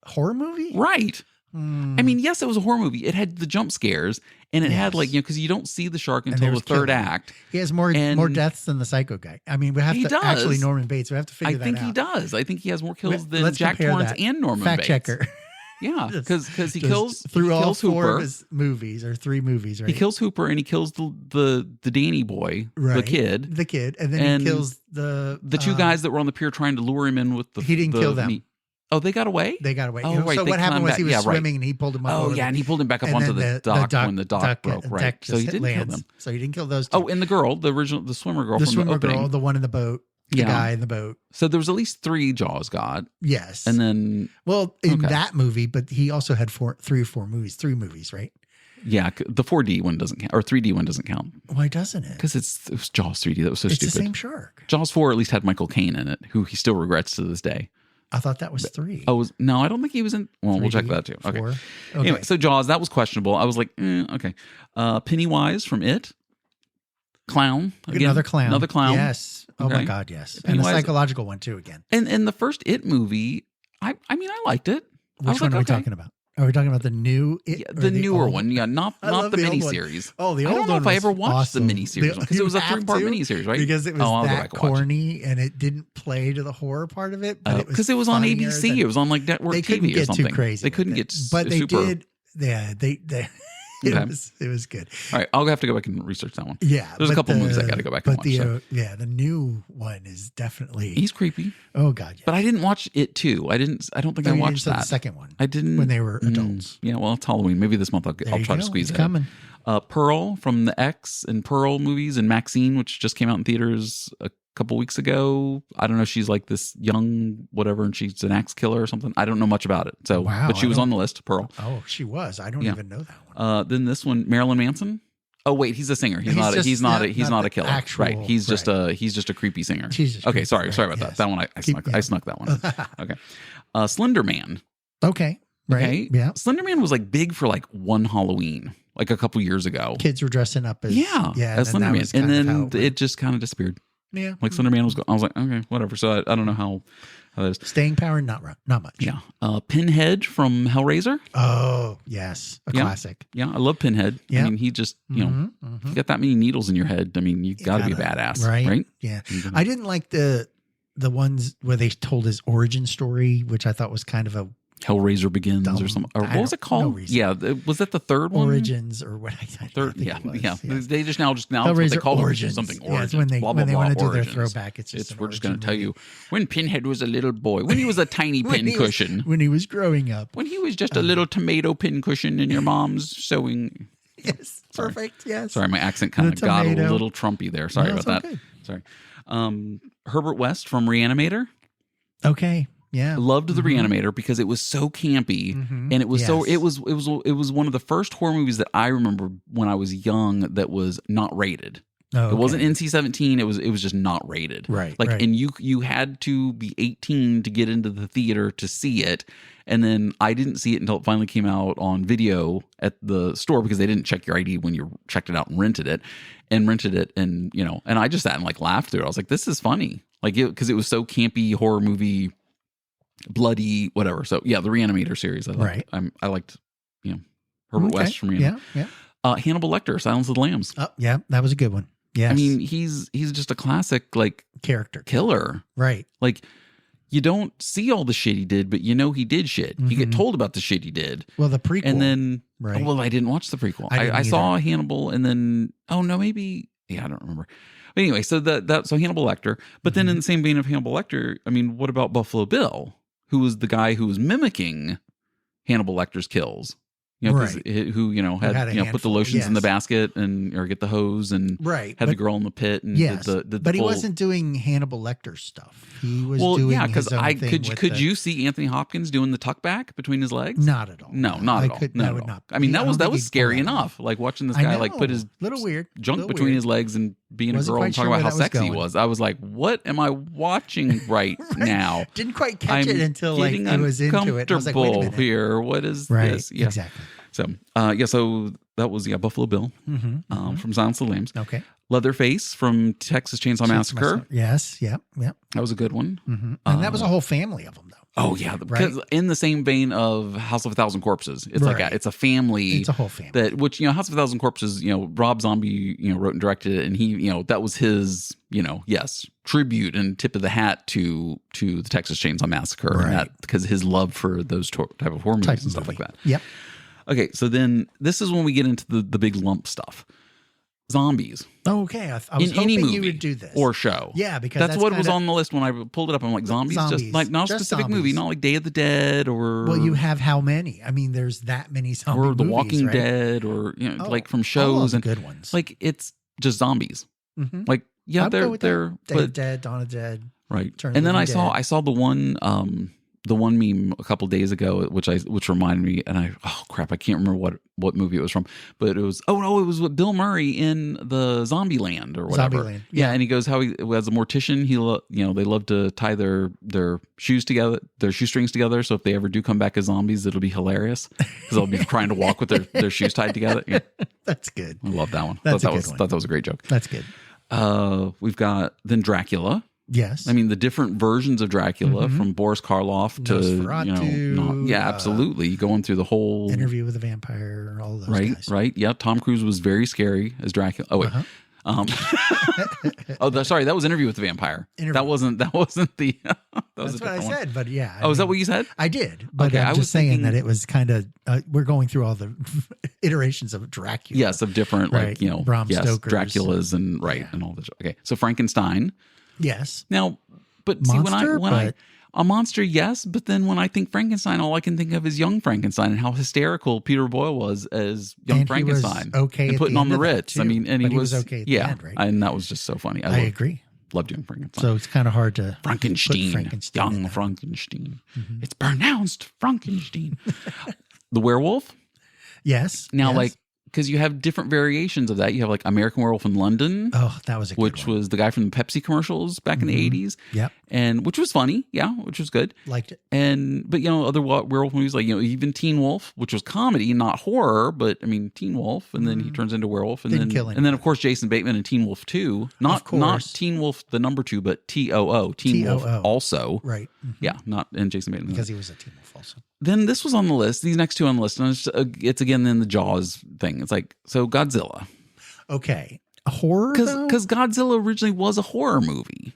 Speaker 2: horror movie.
Speaker 1: right.
Speaker 2: Hmm.
Speaker 1: I mean, yes, it was a horror movie. It had the jump scares, and it had
Speaker 2: Yes.
Speaker 1: like because you don't see the shark
Speaker 2: And
Speaker 1: until the
Speaker 2: there's
Speaker 1: third
Speaker 2: killing.
Speaker 1: act.
Speaker 2: He has more
Speaker 1: and-
Speaker 2: deaths than the psycho guy. I mean, we have
Speaker 1: He
Speaker 2: to
Speaker 1: does.
Speaker 2: actually Norman Bates. We have to figure
Speaker 1: I
Speaker 2: that
Speaker 1: think
Speaker 2: out.
Speaker 1: he does. I think he has more kills than
Speaker 2: Let's
Speaker 1: Jack
Speaker 2: compare
Speaker 1: Torrance
Speaker 2: that.
Speaker 1: and Norman
Speaker 2: Fact
Speaker 1: Bates.
Speaker 2: checker.
Speaker 1: Yeah, because he
Speaker 2: Just
Speaker 1: kills
Speaker 2: through
Speaker 1: he
Speaker 2: all
Speaker 1: kills
Speaker 2: four
Speaker 1: Hooper.
Speaker 2: of his movies or three movies, right?
Speaker 1: He kills Hooper and he kills the Danny boy, the
Speaker 2: Right.
Speaker 1: kid,
Speaker 2: the kid, and then
Speaker 1: And
Speaker 2: he kills the
Speaker 1: two guys that were on the pier trying to lure him in with the.
Speaker 2: He didn't
Speaker 1: the
Speaker 2: kill them.
Speaker 1: meat. Oh, they got away?
Speaker 2: They got away.
Speaker 1: Oh,
Speaker 2: You know,
Speaker 1: right.
Speaker 2: so
Speaker 1: They
Speaker 2: what happened
Speaker 1: climbed
Speaker 2: was
Speaker 1: back.
Speaker 2: he was
Speaker 1: Yeah, right.
Speaker 2: swimming and he pulled him up.
Speaker 1: Oh,
Speaker 2: over
Speaker 1: yeah, and he pulled him back up
Speaker 2: and
Speaker 1: onto
Speaker 2: then
Speaker 1: the dock when the dock broke, right?
Speaker 2: deck
Speaker 1: So he
Speaker 2: just
Speaker 1: didn't kill
Speaker 2: lands.
Speaker 1: them.
Speaker 2: So he didn't kill those two.
Speaker 1: Oh, and the girl, the swimmer girl
Speaker 2: the
Speaker 1: from
Speaker 2: swimmer
Speaker 1: the opening.
Speaker 2: girl, the one in the boat, the guy in the boat.
Speaker 1: So there was at least 3 Jaws got.
Speaker 2: Yes.
Speaker 1: And then,
Speaker 2: well, in that movie, but he also had 3 movies, right?
Speaker 1: yeah, the 4D one doesn't count, or 3D one doesn't count.
Speaker 2: Why doesn't it?
Speaker 1: Because it was Jaws 3D. That was so
Speaker 2: it's
Speaker 1: stupid.
Speaker 2: The same shark.
Speaker 1: Jaws 4 at least had Michael Caine in it, who he still regrets to this day.
Speaker 2: I thought that was 3.
Speaker 1: Oh, no, I don't think he was in. Well,
Speaker 2: 3D,
Speaker 1: we'll check that too. Okay.
Speaker 2: 4.
Speaker 1: Anyway, so Jaws, that was questionable. I was like, okay. Pennywise from It. Clown. Again,
Speaker 2: Another clown. Yes. Oh
Speaker 1: Okay.
Speaker 2: my God, yes.
Speaker 1: Pennywise.
Speaker 2: And a psychological one too again.
Speaker 1: And the first It movie, I mean, I liked it.
Speaker 2: Which one are we talking about? Are we talking about the new It?
Speaker 1: Yeah, the newer
Speaker 2: old?
Speaker 1: one, yeah, not the
Speaker 2: love the old one.
Speaker 1: miniseries.
Speaker 2: Oh, the
Speaker 1: I
Speaker 2: old
Speaker 1: don't know
Speaker 2: one
Speaker 1: if I
Speaker 2: was
Speaker 1: ever watched
Speaker 2: awesome.
Speaker 1: the miniseries one because it was a 3-part miniseries, right?
Speaker 2: Because it was
Speaker 1: I'll go
Speaker 2: that
Speaker 1: back and watch it.
Speaker 2: corny and it didn't play to the horror part of it. But
Speaker 1: Because it was on
Speaker 2: funnier
Speaker 1: ABC,
Speaker 2: than-
Speaker 1: it was on like network
Speaker 2: they couldn't
Speaker 1: TV or
Speaker 2: get
Speaker 1: something.
Speaker 2: too crazy.
Speaker 1: They couldn't
Speaker 2: with
Speaker 1: get,
Speaker 2: it. But they
Speaker 1: super.
Speaker 2: did. Yeah, they it
Speaker 1: Okay.
Speaker 2: was good.
Speaker 1: All right, I'll have to go back and research that one.
Speaker 2: Yeah,
Speaker 1: There's a
Speaker 2: but
Speaker 1: couple movies I got to go back and watch. So.
Speaker 2: The new one is definitely.
Speaker 1: He's creepy.
Speaker 2: Oh God, yeah.
Speaker 1: But I didn't watch it too. I don't think I watched that.
Speaker 2: The second one.
Speaker 1: I didn't
Speaker 2: when they were adults.
Speaker 1: Yeah, well, it's Halloween. Maybe this month I'll try to squeeze it.
Speaker 2: Coming.
Speaker 1: Pearl from the X and Pearl movies and Maxine, which just came out in theaters a couple weeks ago. I don't know. She's like this young whatever, and she's an axe killer or something. I don't know much about it. So,
Speaker 2: wow,
Speaker 1: but she was on the list. Pearl.
Speaker 2: Oh, she was. I don't even know that one.
Speaker 1: Then this one, Marilyn Manson. Oh wait, he's a singer. He's not a killer.
Speaker 2: Actual,
Speaker 1: right. He's just a creepy singer. Okay, sorry about that. That one I snuck that one. Okay. Slender Man.
Speaker 2: Okay. Right.
Speaker 1: Okay.
Speaker 2: Yeah.
Speaker 1: Slender Man was like big for like one Halloween, like a couple years ago.
Speaker 2: Kids were dressing up as
Speaker 1: as Slender Man, and then it just kind of disappeared.
Speaker 2: Yeah.
Speaker 1: Like Slender Man was. I was like, okay, whatever. So I don't know how that is.
Speaker 2: Staying power, not much.
Speaker 1: Yeah. Pinhead from Hellraiser.
Speaker 2: Oh yes, a classic.
Speaker 1: Yeah, I love Pinhead.
Speaker 2: Yeah.
Speaker 1: I mean, he just you got that many needles in your head. I mean, you got to be a badass, right?
Speaker 2: Yeah. I didn't like the ones where they told his origin story, which I thought was kind of a
Speaker 1: Hellraiser Begins or something. Or what was it called? Was that the third one?
Speaker 2: Origins or what?
Speaker 1: Third, yeah. They just now
Speaker 2: Hellraiser
Speaker 1: what they call
Speaker 2: Origins.
Speaker 1: It something
Speaker 2: Yeah,
Speaker 1: origins.
Speaker 2: when they want to do their
Speaker 1: origins.
Speaker 2: throwback,
Speaker 1: We're just going to tell you when Pinhead was a little boy, when he was a tiny pincushion,
Speaker 2: when he was growing up,
Speaker 1: when he was just a little tomato pincushion in your mom's sewing.
Speaker 2: Yes, perfect. Yes.
Speaker 1: Sorry, my accent kind of got a little Trumpy there. Sorry about that. Okay. Sorry. Herbert West from Reanimator.
Speaker 2: Okay. Yeah.
Speaker 1: Loved the Reanimator because it was so campy and it was it was one of the first horror movies that I remember when I was young that was not rated.
Speaker 2: Oh, okay.
Speaker 1: It wasn't NC-17. It was just not rated.
Speaker 2: Right.
Speaker 1: And you had to be 18 to get into the theater to see it. And then I didn't see it until it finally came out on video at the store because they didn't check your ID when you checked it out and rented it. And I just sat and like laughed through it. I was like, this is funny. Like because it was so campy horror movie, bloody, whatever. So yeah, the Reanimator series. I liked Herbert West from Reanimator.
Speaker 2: Yeah.
Speaker 1: Hannibal Lecter, Silence of the Lambs.
Speaker 2: Oh, yeah, that was a good one. Yes.
Speaker 1: I mean, he's just a classic like
Speaker 2: character
Speaker 1: killer.
Speaker 2: Right.
Speaker 1: Like you don't see all the shit he did, but you know he did shit. You get told about the shit he did.
Speaker 2: Well, the prequel.
Speaker 1: And then
Speaker 2: right.
Speaker 1: Well, I didn't watch the prequel. I saw Hannibal and then I don't remember. But anyway, so so Hannibal Lecter. But then in the same vein of Hannibal Lecter, I mean, what about Buffalo Bill, who was the guy who was mimicking Hannibal Lecter's kills?
Speaker 2: Right.
Speaker 1: Who had put the lotions in the basket or get the hose and had the girl in the pit and
Speaker 2: but he wasn't doing Hannibal Lecter stuff. He was doing his own thing.
Speaker 1: Could you see Anthony Hopkins doing the tuck back between his legs?
Speaker 2: Not at all.
Speaker 1: No, not at all. Not at all. I mean, that was scary enough. Like watching this guy like put his
Speaker 2: little weird
Speaker 1: junk between his legs and being a girl and talking about how sexy he was. I was like, what am I watching right now?
Speaker 2: Didn't quite catch it until like I was into it. I was like, wait a minute.
Speaker 1: Here. What is this? Yeah.
Speaker 2: Exactly.
Speaker 1: So, so that was Buffalo Bill from Silence of the Lambs.
Speaker 2: Okay.
Speaker 1: Leatherface from Texas Chainsaw Massacre.
Speaker 2: Yes. Yep.
Speaker 1: That was a good one.
Speaker 2: And that was a whole family of them, though.
Speaker 1: Oh yeah, because in the same vein of House of a Thousand Corpses, it's like it's a family.
Speaker 2: It's a whole family.
Speaker 1: House of a Thousand Corpses. Rob Zombie, wrote and directed it, and he, that was his, tribute and tip of the hat to the Texas Chainsaw Massacre, and that because his love for those type of horror movies and stuff like that.
Speaker 2: Yep.
Speaker 1: Okay, so then this is when we get into the big lump stuff. zombies
Speaker 2: Oh, okay. I was
Speaker 1: in any
Speaker 2: hoping
Speaker 1: movie
Speaker 2: you would do this.
Speaker 1: or show.
Speaker 2: Yeah, because
Speaker 1: that's what was
Speaker 2: kinda,
Speaker 1: on the list when I pulled it up. I'm like, zombies? Just like not a
Speaker 2: Just
Speaker 1: specific movie,
Speaker 2: zombies.
Speaker 1: not like Day of the Dead or
Speaker 2: Well, you have how many? I mean, there's that many zombie
Speaker 1: or The
Speaker 2: movies,
Speaker 1: Walking
Speaker 2: right?
Speaker 1: Dead or like from
Speaker 2: all
Speaker 1: shows
Speaker 2: of the
Speaker 1: and
Speaker 2: good ones.
Speaker 1: like it's just zombies.
Speaker 2: Mhm.
Speaker 1: Like yeah,
Speaker 2: I'd go with
Speaker 1: they're
Speaker 2: that. Day of Dead, Dawn of Dead.
Speaker 1: right.
Speaker 2: Turn of
Speaker 1: And then
Speaker 2: Living
Speaker 1: I saw the one meme a couple days ago, which reminded me, and oh crap, I can't remember what movie it was from, but it was it was with Bill Murray in the Zombieland or whatever.
Speaker 2: Zombieland,
Speaker 1: yeah, and he goes how he as a mortician, they love to tie their shoes together, their shoestrings together, so if they ever do come back as zombies, it'll be hilarious because they'll be trying to walk with their shoes tied together. Yeah.
Speaker 2: That's good.
Speaker 1: I love that one.
Speaker 2: That's
Speaker 1: Thought that was a great joke.
Speaker 2: That's good.
Speaker 1: We've got then Dracula.
Speaker 2: Yes.
Speaker 1: I mean, the different versions of Dracula from Boris Karloff to,
Speaker 2: Nosferatu,
Speaker 1: absolutely. Going through the whole
Speaker 2: Interview with a Vampire, all those guys.
Speaker 1: Right. Yeah. Tom Cruise was very scary as Dracula. Oh, wait. Sorry. That was Interview with the Vampire. That wasn't the,
Speaker 2: That's what I said, but yeah.
Speaker 1: Is that what you said?
Speaker 2: I did. But
Speaker 1: Okay,
Speaker 2: I'm
Speaker 1: I
Speaker 2: just
Speaker 1: was
Speaker 2: saying
Speaker 1: thinking-
Speaker 2: that it was kind of, we're going through all the iterations of Dracula.
Speaker 1: Yes. Of different,
Speaker 2: Right. Bram Stoker's
Speaker 1: Draculas and and all this. Okay. So Frankenstein.
Speaker 2: Yes.
Speaker 1: Now, but
Speaker 2: Monster,
Speaker 1: see, when I a monster, yes, but then when I think Frankenstein, all I can think of is young Frankenstein and how hysterical Peter Boyle was as young
Speaker 2: And he was
Speaker 1: Frankenstein.
Speaker 2: okay
Speaker 1: and
Speaker 2: at
Speaker 1: putting
Speaker 2: the
Speaker 1: on
Speaker 2: end
Speaker 1: the
Speaker 2: of that,
Speaker 1: Ritz.
Speaker 2: too.
Speaker 1: I mean, and
Speaker 2: But
Speaker 1: he
Speaker 2: was okay at the end, right?
Speaker 1: And that was just so funny.
Speaker 2: I agree.
Speaker 1: Loved young Frankenstein.
Speaker 2: So it's kind of hard to
Speaker 1: Frankenstein,
Speaker 2: put Frankenstein in
Speaker 1: young
Speaker 2: there.
Speaker 1: Frankenstein. It's pronounced Frankenstein. The werewolf.
Speaker 2: Yes.
Speaker 1: Now,
Speaker 2: yes.
Speaker 1: because you have different variations of that. You have like American Werewolf in London.
Speaker 2: Oh, that was a good
Speaker 1: which
Speaker 2: one.
Speaker 1: was the guy from the Pepsi commercials back in the 80s.
Speaker 2: Yep.
Speaker 1: And which was funny. Yeah, which was good.
Speaker 2: Liked it.
Speaker 1: But other werewolf movies like even Teen Wolf, which was comedy, not horror, but I mean Teen Wolf, and then he turns into werewolf, and
Speaker 2: Didn't kill
Speaker 1: then
Speaker 2: anybody.
Speaker 1: of course Jason Bateman in Teen Wolf 2, not Teen Wolf the number 2, but TOO, Teen Wolf also,
Speaker 2: Right.
Speaker 1: yeah, not and Jason Bateman
Speaker 2: Because he was a Teen Wolf also.
Speaker 1: Then this was on the list. These next two on the list, and it's again in the Jaws thing. It's like so Godzilla,
Speaker 2: Okay. A horror
Speaker 1: because Godzilla originally was a horror movie.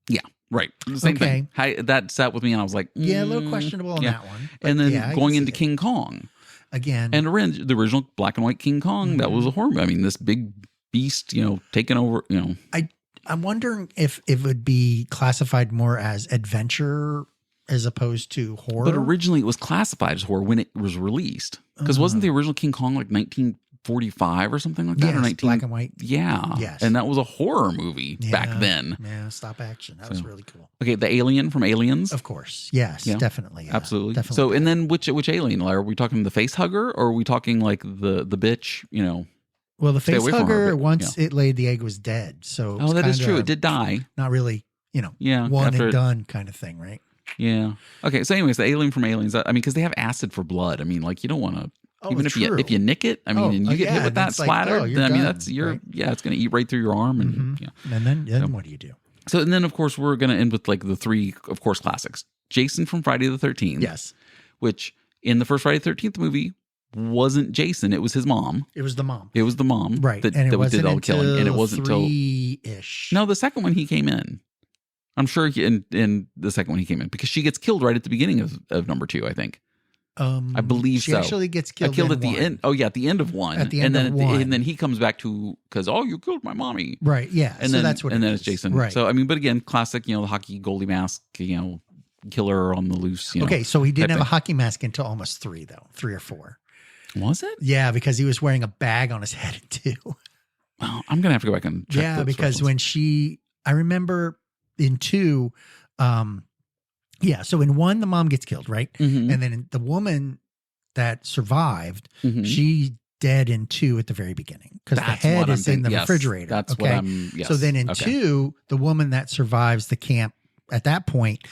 Speaker 1: Yeah, right. The same thing. That sat with me, and I was like,
Speaker 2: Yeah, a little questionable on that one. But
Speaker 1: And then
Speaker 2: yeah, I
Speaker 1: going
Speaker 2: can
Speaker 1: into
Speaker 2: see it.
Speaker 1: King Kong.
Speaker 2: Again.
Speaker 1: And the original black and white King Kong, that was a horror movie. I mean, this big beast, taking over,
Speaker 2: I'm wondering if it would be classified more as adventure as opposed to horror.
Speaker 1: But originally it was classified as horror when it was released. Because wasn't the original King Kong like 1945 or something like that?
Speaker 2: Yes,
Speaker 1: Or 19,
Speaker 2: black and white.
Speaker 1: Yeah.
Speaker 2: Yes.
Speaker 1: And that was a horror movie back then.
Speaker 2: Yeah, stop action. That was really cool.
Speaker 1: Okay, the alien from Aliens.
Speaker 2: Of course. Yes,
Speaker 1: Yeah.
Speaker 2: definitely. Yeah.
Speaker 1: Absolutely.
Speaker 2: Definitely.
Speaker 1: So, and then which alien? Are we talking the face hugger or are we talking like the bitch,
Speaker 2: Well, the
Speaker 1: Stay
Speaker 2: face
Speaker 1: away from her,
Speaker 2: hugger,
Speaker 1: but,
Speaker 2: once it laid the egg, was dead. So
Speaker 1: Oh, that is true. It did die.
Speaker 2: Not really,
Speaker 1: Yeah,
Speaker 2: one
Speaker 1: after
Speaker 2: and
Speaker 1: it-
Speaker 2: done kind of thing, right?
Speaker 1: Yeah. Okay. So, anyways, the alien from Aliens. I mean, because they have acid for blood. I mean, like you don't want to.
Speaker 2: Oh,
Speaker 1: Even if you nick it, I mean, and you get hit with that
Speaker 2: it's like,
Speaker 1: splatter,
Speaker 2: oh, you're
Speaker 1: then I mean
Speaker 2: done,
Speaker 1: that's
Speaker 2: right?
Speaker 1: it's going to eat right through your arm, and yeah.
Speaker 2: And then what do you do?
Speaker 1: So and then of course we're going to end with like the three, of course, classics. Jason from Friday the 13th.
Speaker 2: Yes,
Speaker 1: which in the first Friday the 13th movie wasn't Jason; it was his mom.
Speaker 2: it was the mom,
Speaker 1: It was the mom,
Speaker 2: right?
Speaker 1: That,
Speaker 2: and it
Speaker 1: that
Speaker 2: wasn't
Speaker 1: did all the killing, and it wasn't until
Speaker 2: three-ish.
Speaker 1: no, the second one he came in. I'm sure in the second one he came in because she gets killed right at the beginning of number 2, I think. I believe
Speaker 2: she
Speaker 1: so.
Speaker 2: actually gets killed,
Speaker 1: at the
Speaker 2: one.
Speaker 1: end. Oh yeah, at the end of one.
Speaker 2: At the end
Speaker 1: and
Speaker 2: of
Speaker 1: then
Speaker 2: one.
Speaker 1: and then he comes back to because you killed my mommy.
Speaker 2: Right. Yeah.
Speaker 1: And
Speaker 2: so
Speaker 1: then
Speaker 2: that's what.
Speaker 1: and
Speaker 2: it
Speaker 1: then
Speaker 2: is.
Speaker 1: it's Jason.
Speaker 2: Right.
Speaker 1: So I mean, but again, classic. The hockey goalie mask. Killer on the loose.
Speaker 2: Okay, so he didn't
Speaker 1: type
Speaker 2: have a
Speaker 1: thing.
Speaker 2: hockey mask until almost 3 or 4.
Speaker 1: Was it?
Speaker 2: Yeah, because he was wearing a bag on his head too.
Speaker 1: Well, I'm gonna have to go back and check.
Speaker 2: Yeah,
Speaker 1: those
Speaker 2: because
Speaker 1: references.
Speaker 2: when I remember in 2, so in 1 the mom gets killed, right?
Speaker 1: Mhm.
Speaker 2: And then the woman that survived,
Speaker 1: Mhm.
Speaker 2: she dead in 2 at the very beginning because the
Speaker 1: That's
Speaker 2: head
Speaker 1: what I'm
Speaker 2: is in
Speaker 1: thinking.
Speaker 2: the
Speaker 1: Yes,
Speaker 2: refrigerator.
Speaker 1: that's
Speaker 2: okay?
Speaker 1: what I'm. Yes.
Speaker 2: So then in
Speaker 1: Okay.
Speaker 2: 2, the woman that survives the camp at that point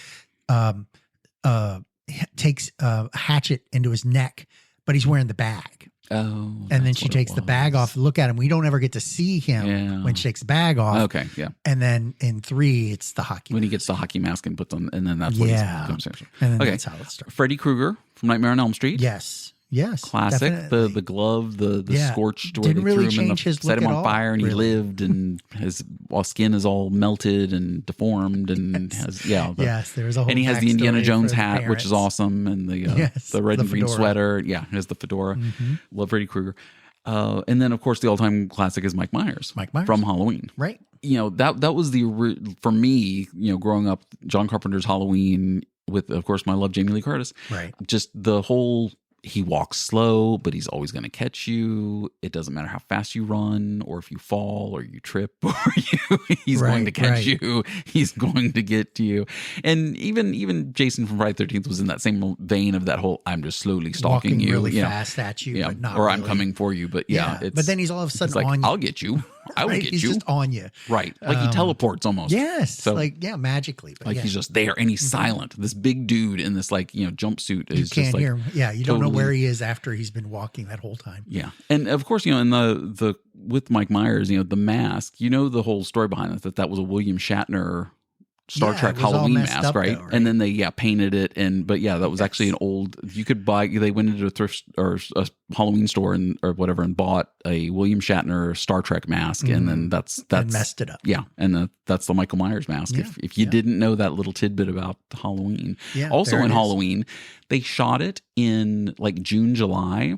Speaker 2: takes a hatchet into his neck, but he's wearing the bag.
Speaker 1: Oh,
Speaker 2: And then
Speaker 1: that's
Speaker 2: she
Speaker 1: what it
Speaker 2: takes the bag
Speaker 1: was.
Speaker 2: off, look at him. We don't ever get to see him
Speaker 1: Yeah.
Speaker 2: when she takes the bag off.
Speaker 1: Okay, yeah.
Speaker 2: And then in 3, it's the hockey.
Speaker 1: When he
Speaker 2: mask.
Speaker 1: gets the hockey mask and puts on, and then that's what
Speaker 2: Yeah.
Speaker 1: he's becomes.
Speaker 2: And then
Speaker 1: Okay.
Speaker 2: that's how it starts.
Speaker 1: Freddy Krueger from Nightmare on Elm Street.
Speaker 2: Yes. Yes.
Speaker 1: Classic.
Speaker 2: definitely.
Speaker 1: The glove, the
Speaker 2: Yeah.
Speaker 1: scorched where
Speaker 2: Didn't
Speaker 1: they
Speaker 2: really
Speaker 1: threw him in
Speaker 2: change his
Speaker 1: set him
Speaker 2: look
Speaker 1: on
Speaker 2: at all,
Speaker 1: fire, and he
Speaker 2: really.
Speaker 1: lived, and his skin is all melted and deformed, and has
Speaker 2: Yes, there's a whole
Speaker 1: and he has the Indiana
Speaker 2: backstory
Speaker 1: Jones
Speaker 2: for the
Speaker 1: hat, which is
Speaker 2: parents.
Speaker 1: awesome, and the
Speaker 2: Yes,
Speaker 1: the red
Speaker 2: the
Speaker 1: and green
Speaker 2: fedora.
Speaker 1: sweater. Yeah, he has the fedora.
Speaker 2: Mhm.
Speaker 1: Love Freddy Krueger. And then of course the all-time classic is Mike Myers.
Speaker 2: Mike Myers.
Speaker 1: From Halloween.
Speaker 2: Right.
Speaker 1: That was for me, growing up, John Carpenter's Halloween with, of course, my love, Jamie Lee Curtis.
Speaker 2: Right.
Speaker 1: Just the whole, he walks slow, but he's always going to catch you. It doesn't matter how fast you run or if you fall or you trip or he's going to catch you. He's going to get to you. And even Jason from Friday the 13th was in that same vein of that whole, I'm just slowly stalking
Speaker 2: walking
Speaker 1: you.
Speaker 2: really fast at you, but not
Speaker 1: or
Speaker 2: really.
Speaker 1: I'm coming for you. But
Speaker 2: but then he's all of a sudden
Speaker 1: like,
Speaker 2: on you.
Speaker 1: I'll get you. I will get
Speaker 2: he's
Speaker 1: you.
Speaker 2: Just on you.
Speaker 1: Right. Like he teleports almost.
Speaker 2: Yes.
Speaker 1: So,
Speaker 2: magically. But
Speaker 1: he's just there and he's silent. This big dude in this jumpsuit is
Speaker 2: you can't
Speaker 1: just like,
Speaker 2: hear him. Yeah. You don't know where he is after he's been walking that whole time.
Speaker 1: Yeah. And of course, in the with Mike Myers, the mask, the whole story behind that was a William Shatner Star Trek Halloween mask, right?
Speaker 2: Though, right?
Speaker 1: And then they painted it, that was actually an old. You could buy. They went into a thrift or a Halloween store or whatever and bought a William Shatner Star Trek mask, and then that's
Speaker 2: and messed it up.
Speaker 1: Yeah, and that's the Michael Myers mask.
Speaker 2: Yeah,
Speaker 1: If you didn't know that little tidbit about Halloween, also
Speaker 2: there
Speaker 1: in
Speaker 2: it is.
Speaker 1: Halloween, they shot it in like June, July,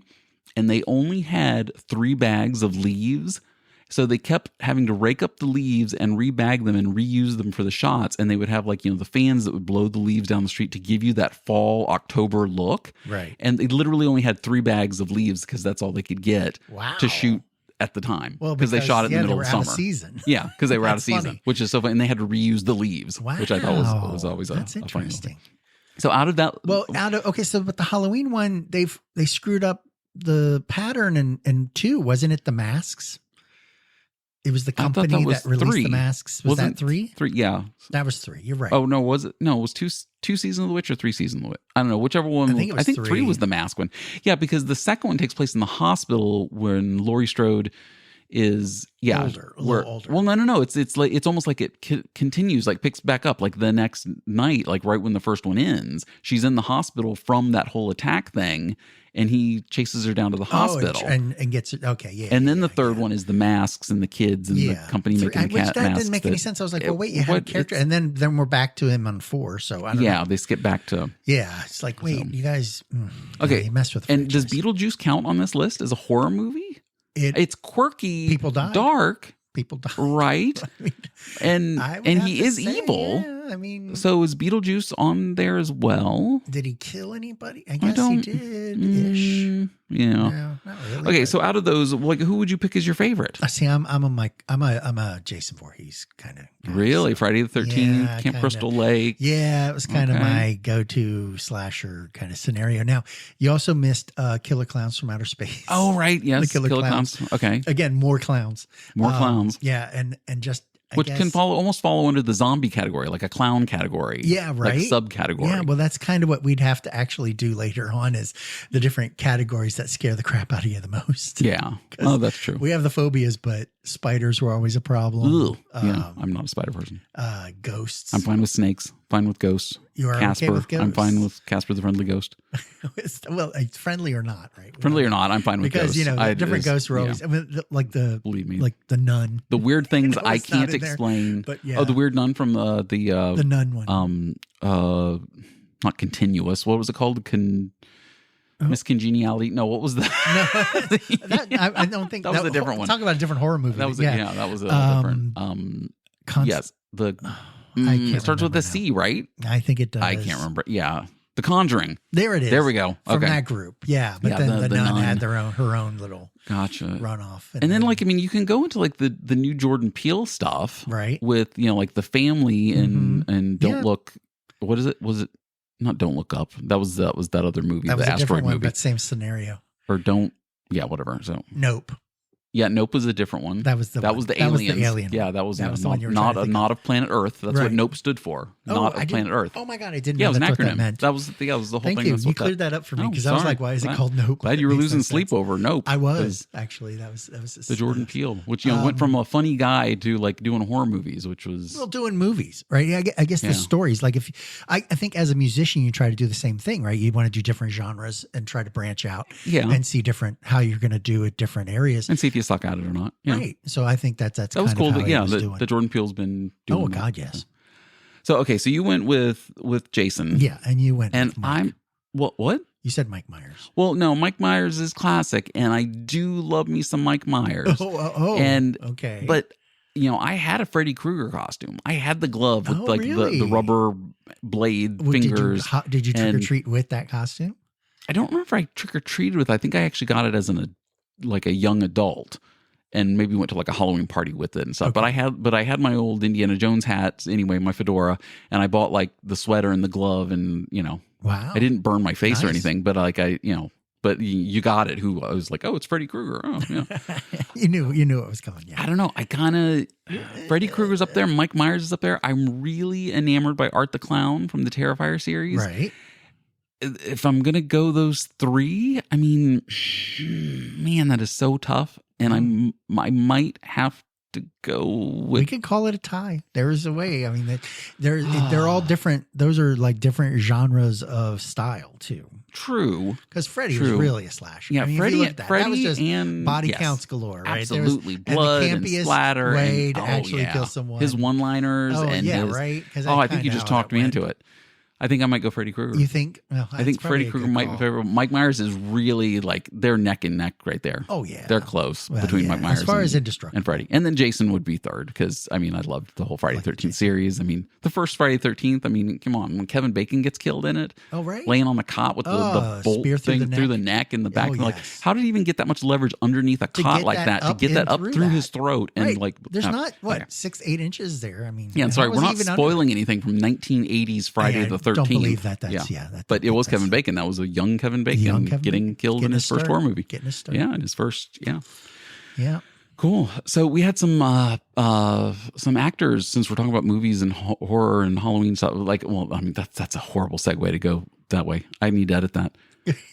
Speaker 1: and they only had 3 bags of leaves. So they kept having to rake up the leaves and rebag them and reuse them for the shots. And they would have the fans that would blow the leaves down the street to give you that fall October look.
Speaker 2: Right.
Speaker 1: And they literally only had 3 bags of leaves because that's all they could get to shoot at the time.
Speaker 2: Well,
Speaker 1: because they shot it in the middle of summer.
Speaker 2: Out of season.
Speaker 1: Yeah, because they were out of season,
Speaker 2: funny.
Speaker 1: Which is so funny. And they had to reuse the leaves, which I thought was always
Speaker 2: that's
Speaker 1: a funny
Speaker 2: interesting.
Speaker 1: thing. So out of that,
Speaker 2: but the Halloween one, they screwed up the pattern and 2, wasn't it? The masks. It was the company that released 3. The masks. Wasn't that 3?
Speaker 1: 3, yeah.
Speaker 2: That was 3. You're right.
Speaker 1: Oh no, was it? No, it was 2 seasons of the Witch or 3 seasons of the Witch. I don't know, whichever one.
Speaker 2: I think
Speaker 1: 3 was the mask one. Yeah, because the second one takes place in the hospital when Laurie Strode is
Speaker 2: older, a little older.
Speaker 1: Well, no. It's almost like it continues, like picks back up, like the next night, like right when the first one ends. She's in the hospital from that whole attack thing. And he chases her down to the hospital
Speaker 2: and gets it. Okay, yeah.
Speaker 1: And then the third one is the masks and the kids and the company making the cat masks.
Speaker 2: That didn't make any sense. I was like, well, wait, you had a character, and then we're back to him on 4. So I don't know.
Speaker 1: They skip back to
Speaker 2: it's like, wait, you guys,
Speaker 1: okay,
Speaker 2: you messed with. The
Speaker 1: and does Beetlejuice count on this list as a horror movie? It's quirky,
Speaker 2: people die,
Speaker 1: dark.
Speaker 2: People die,
Speaker 1: right? And he is evil.
Speaker 2: Yeah, I mean,
Speaker 1: so is Beetlejuice on there as well?
Speaker 2: Did he kill anybody? I guess he did. Ish.
Speaker 1: Yeah.
Speaker 2: No, not really.
Speaker 1: Okay, so out of those, who would you pick as your favorite?
Speaker 2: See, I'm a Jason Voorhees kind of guy.
Speaker 1: Really, Friday the 13th, Camp Crystal Lake.
Speaker 2: Yeah, it was kind of my go-to slasher kind of scenario. Now, you also missed Killer Clowns from Outer Space.
Speaker 1: Oh, right, yes,
Speaker 2: the Killer Clowns.
Speaker 1: Okay,
Speaker 2: again, more clowns.
Speaker 1: More clowns.
Speaker 2: Yeah, and just.
Speaker 1: Which can almost follow under the zombie category, like a clown category.
Speaker 2: Yeah, right.
Speaker 1: Like subcategory.
Speaker 2: Yeah, well, that's kind of what we'd have to actually do later on is the different categories that scare the crap out of you the most.
Speaker 1: Yeah. Oh, that's true.
Speaker 2: We have the phobias, but spiders were always a problem.
Speaker 1: Yeah, I'm not a spider person.
Speaker 2: Ghosts.
Speaker 1: I'm fine with snakes. Fine with ghosts.
Speaker 2: You are
Speaker 1: Casper.
Speaker 2: okay with ghosts?
Speaker 1: I'm fine with Casper the Friendly Ghost.
Speaker 2: Well, friendly or not, right?
Speaker 1: Friendly or not, I'm fine with
Speaker 2: because,
Speaker 1: ghosts.
Speaker 2: Because, different ghosts were always,
Speaker 1: believe me.
Speaker 2: Like the nun.
Speaker 1: The weird things I can't explain.
Speaker 2: But yeah.
Speaker 1: Oh, the weird nun from the
Speaker 2: nun one.
Speaker 1: Not continuous. What was it called? Miscongeniality. No, what was that?
Speaker 2: No, I don't think
Speaker 1: that was a different one.
Speaker 2: Talk about a different horror movie.
Speaker 1: That was that was a different. Yes, it starts with a C, right?
Speaker 2: I think it does.
Speaker 1: I can't remember. Yeah, The Conjuring.
Speaker 2: There it is.
Speaker 1: There we go.
Speaker 2: From that group. Yeah, but then the nun had her own little runoff.
Speaker 1: And then you can go into the new Jordan Peele stuff,
Speaker 2: right?
Speaker 1: With like The Family and Don't Look. What is it? Was it not Don't Look Up? That was that other movie,
Speaker 2: that was
Speaker 1: the
Speaker 2: a
Speaker 1: asteroid
Speaker 2: one,
Speaker 1: movie,
Speaker 2: but same scenario.
Speaker 1: Or Don't. Yeah, whatever. So
Speaker 2: Nope.
Speaker 1: Yeah, Nope was a different one.
Speaker 2: That was the
Speaker 1: aliens. Yeah, that was not of Planet Earth. That's what Nope stood for. Not of Planet Earth.
Speaker 2: Oh my god, I didn't
Speaker 1: know
Speaker 2: that's
Speaker 1: an acronym.
Speaker 2: what that meant.
Speaker 1: That was the whole
Speaker 2: Thank
Speaker 1: thing.
Speaker 2: You. You cleared that up for me because I was like, why is it called Nope?
Speaker 1: Glad you were losing sleep over Nope.
Speaker 2: I was actually. That was
Speaker 1: the Jordan Peele, which went from a funny guy to doing horror movies, which was
Speaker 2: doing movies, right? I guess the stories. Like I think as a musician, you try to do the same thing, right? You want to do different genres and try to branch out, and see how you're going to do it different areas,
Speaker 1: and see if you suck at it or not. Yeah.
Speaker 2: Right. So I think that
Speaker 1: was cool.
Speaker 2: The
Speaker 1: Jordan Peele's been doing.
Speaker 2: Oh God, yes.
Speaker 1: So okay, so you went with Jason.
Speaker 2: Yeah, and you went.
Speaker 1: And
Speaker 2: with Mike.
Speaker 1: what?
Speaker 2: You said Mike Myers.
Speaker 1: Well, no, Mike Myers is classic, and I do love me some Mike Myers.
Speaker 2: And okay.
Speaker 1: But I had a Freddy Krueger costume. I had the glove with
Speaker 2: really?
Speaker 1: the rubber blade fingers.
Speaker 2: Did you trick or treat with that costume?
Speaker 1: I don't remember if I trick or treated with. I think I actually got it as a young adult, and maybe went to like a Halloween party with it and stuff. Okay. But I had my old Indiana Jones hat anyway, my fedora, and I bought like the sweater and the glove, and
Speaker 2: wow,
Speaker 1: I didn't burn my face or anything, but but you got it. I was like, oh, it's Freddy Krueger. Oh, yeah.
Speaker 2: you knew it was coming. Yeah.
Speaker 1: I don't know. I kind of Freddy Krueger's up there. Mike Myers is up there. I'm really enamored by Art the Clown from the Terrifier series.
Speaker 2: Right.
Speaker 1: If I'm gonna go those three, I mean, man, that is so tough. And I might have to go with.
Speaker 2: We could call it a tie. There is a way. I mean, they're all different. Those are like different genres of style too.
Speaker 1: True,
Speaker 2: because Freddy was really a slasher.
Speaker 1: Yeah,
Speaker 2: I mean,
Speaker 1: Freddy
Speaker 2: that was just
Speaker 1: and
Speaker 2: body counts galore. Right?
Speaker 1: Absolutely, blood and splatter.
Speaker 2: Way to actually kill someone.
Speaker 1: His one-liners.
Speaker 2: Right.
Speaker 1: I think you just talked me into it. I think I might go Freddy Krueger.
Speaker 2: You think? Well,
Speaker 1: I think Freddy Krueger might be favorite. Mike Myers is really like they're neck and neck right there.
Speaker 2: Oh yeah,
Speaker 1: they're close between Mike Myers
Speaker 2: as far as Indestructible
Speaker 1: and Freddy, and then Jason would be third because I loved the whole Friday 13th series. I mean, the first Friday 13th. I mean, come on, when Kevin Bacon gets killed in it, laying on the cot with the bolt thing through the neck and the back. Like, how did he even get that much leverage underneath a cot like that to get that up through his throat and like?
Speaker 2: There's not 6-8 inches there. I mean,
Speaker 1: yeah. Sorry, we're not spoiling anything from 1980s Friday the 13th.
Speaker 2: Don't believe that.
Speaker 1: But it was Kevin Bacon. That was a young Kevin Bacon getting killed in his first horror movie.
Speaker 2: Getting his start.
Speaker 1: Yeah, in his first. Yeah.
Speaker 2: Yeah.
Speaker 1: Cool. So we had some actors, since we're talking about movies and horror and Halloween stuff. Like, well, I mean, that's a horrible segue to go that way. I need to edit that.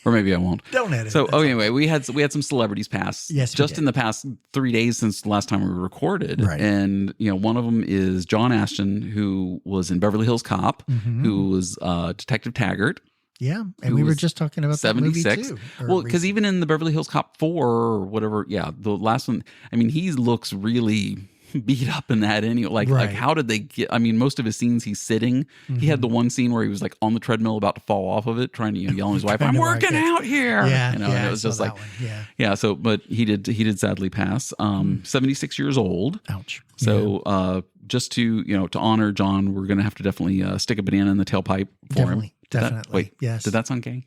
Speaker 1: Or maybe I won't.
Speaker 2: Don't edit.
Speaker 1: So anyway, we had some celebrities pass.
Speaker 2: Yes,
Speaker 1: just in the past 3 days since the last time we recorded.
Speaker 2: Right.
Speaker 1: And one of them is John Ashton, who was in Beverly Hills Cop, who was Detective Taggart.
Speaker 2: Yeah, and we were just talking about 76. That movie too.
Speaker 1: Well, because even in the Beverly Hills Cop 4 or whatever, the last one, I mean, he looks really beat up in that anyway. Like how did they get? I mean, most of his scenes he's sitting. He had the one scene where he was like on the treadmill about to fall off of it, trying to yell at his wife, "I'm working out here."
Speaker 2: Yeah,
Speaker 1: and it was just like, yeah. So, but he did sadly pass. 76 years old.
Speaker 2: Ouch.
Speaker 1: So, just to honor John, we're gonna have to definitely stick a banana in the tailpipe for him.
Speaker 2: Definitely.
Speaker 1: Yes. Did that sound gay?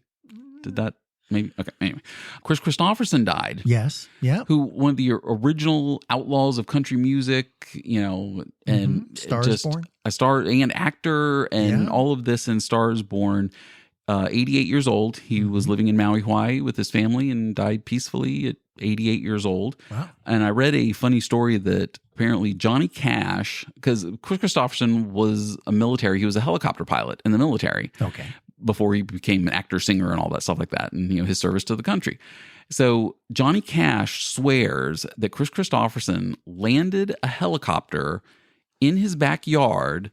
Speaker 1: Did that? Maybe. Okay. Anyway, Chris Christopherson died.
Speaker 2: Yes. Yeah.
Speaker 1: Who, one of the original outlaws of country music, and
Speaker 2: Star is Born.
Speaker 1: A star and actor and all of this in Star is Born. 88 years old. He was living in Maui, Hawaii with his family and died peacefully at 88 years old.
Speaker 2: Wow.
Speaker 1: And I read a funny story that apparently Johnny Cash, because Chris Christopherson was he was a helicopter pilot in the military.
Speaker 2: Okay.
Speaker 1: Before he became an actor, singer, and all that stuff like that, and his service to the country. So Johnny Cash swears that Chris Christopherson landed a helicopter in his backyard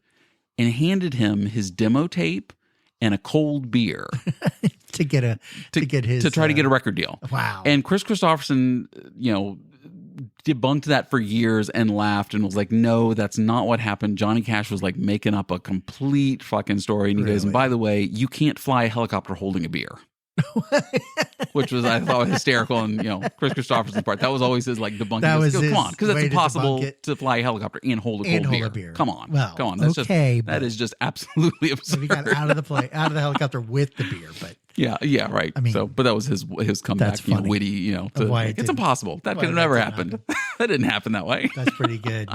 Speaker 1: and handed him his demo tape and a cold beer
Speaker 2: to try to
Speaker 1: get a record deal.
Speaker 2: Wow.
Speaker 1: And Chris Christopherson, debunked that for years and laughed and was like, no, that's not what happened. Johnny Cash was like making up a complete fucking story. And he goes, and by the way, you can't fly a helicopter holding a beer. Which was, I thought, hysterical. And, Chris Christopherson's part, that was always his like debunking.
Speaker 2: That was
Speaker 1: come on, because it's impossible to fly a helicopter and hold a cold beer. Come on.
Speaker 2: Well,
Speaker 1: come on. That's that is just absolutely absurd.
Speaker 2: He got out of the helicopter with the beer, but.
Speaker 1: Yeah, right. I mean, but that was his comeback,
Speaker 2: that's funny.
Speaker 1: Witty, it's impossible. That could have never happened. That didn't happen that way.
Speaker 2: That's pretty good.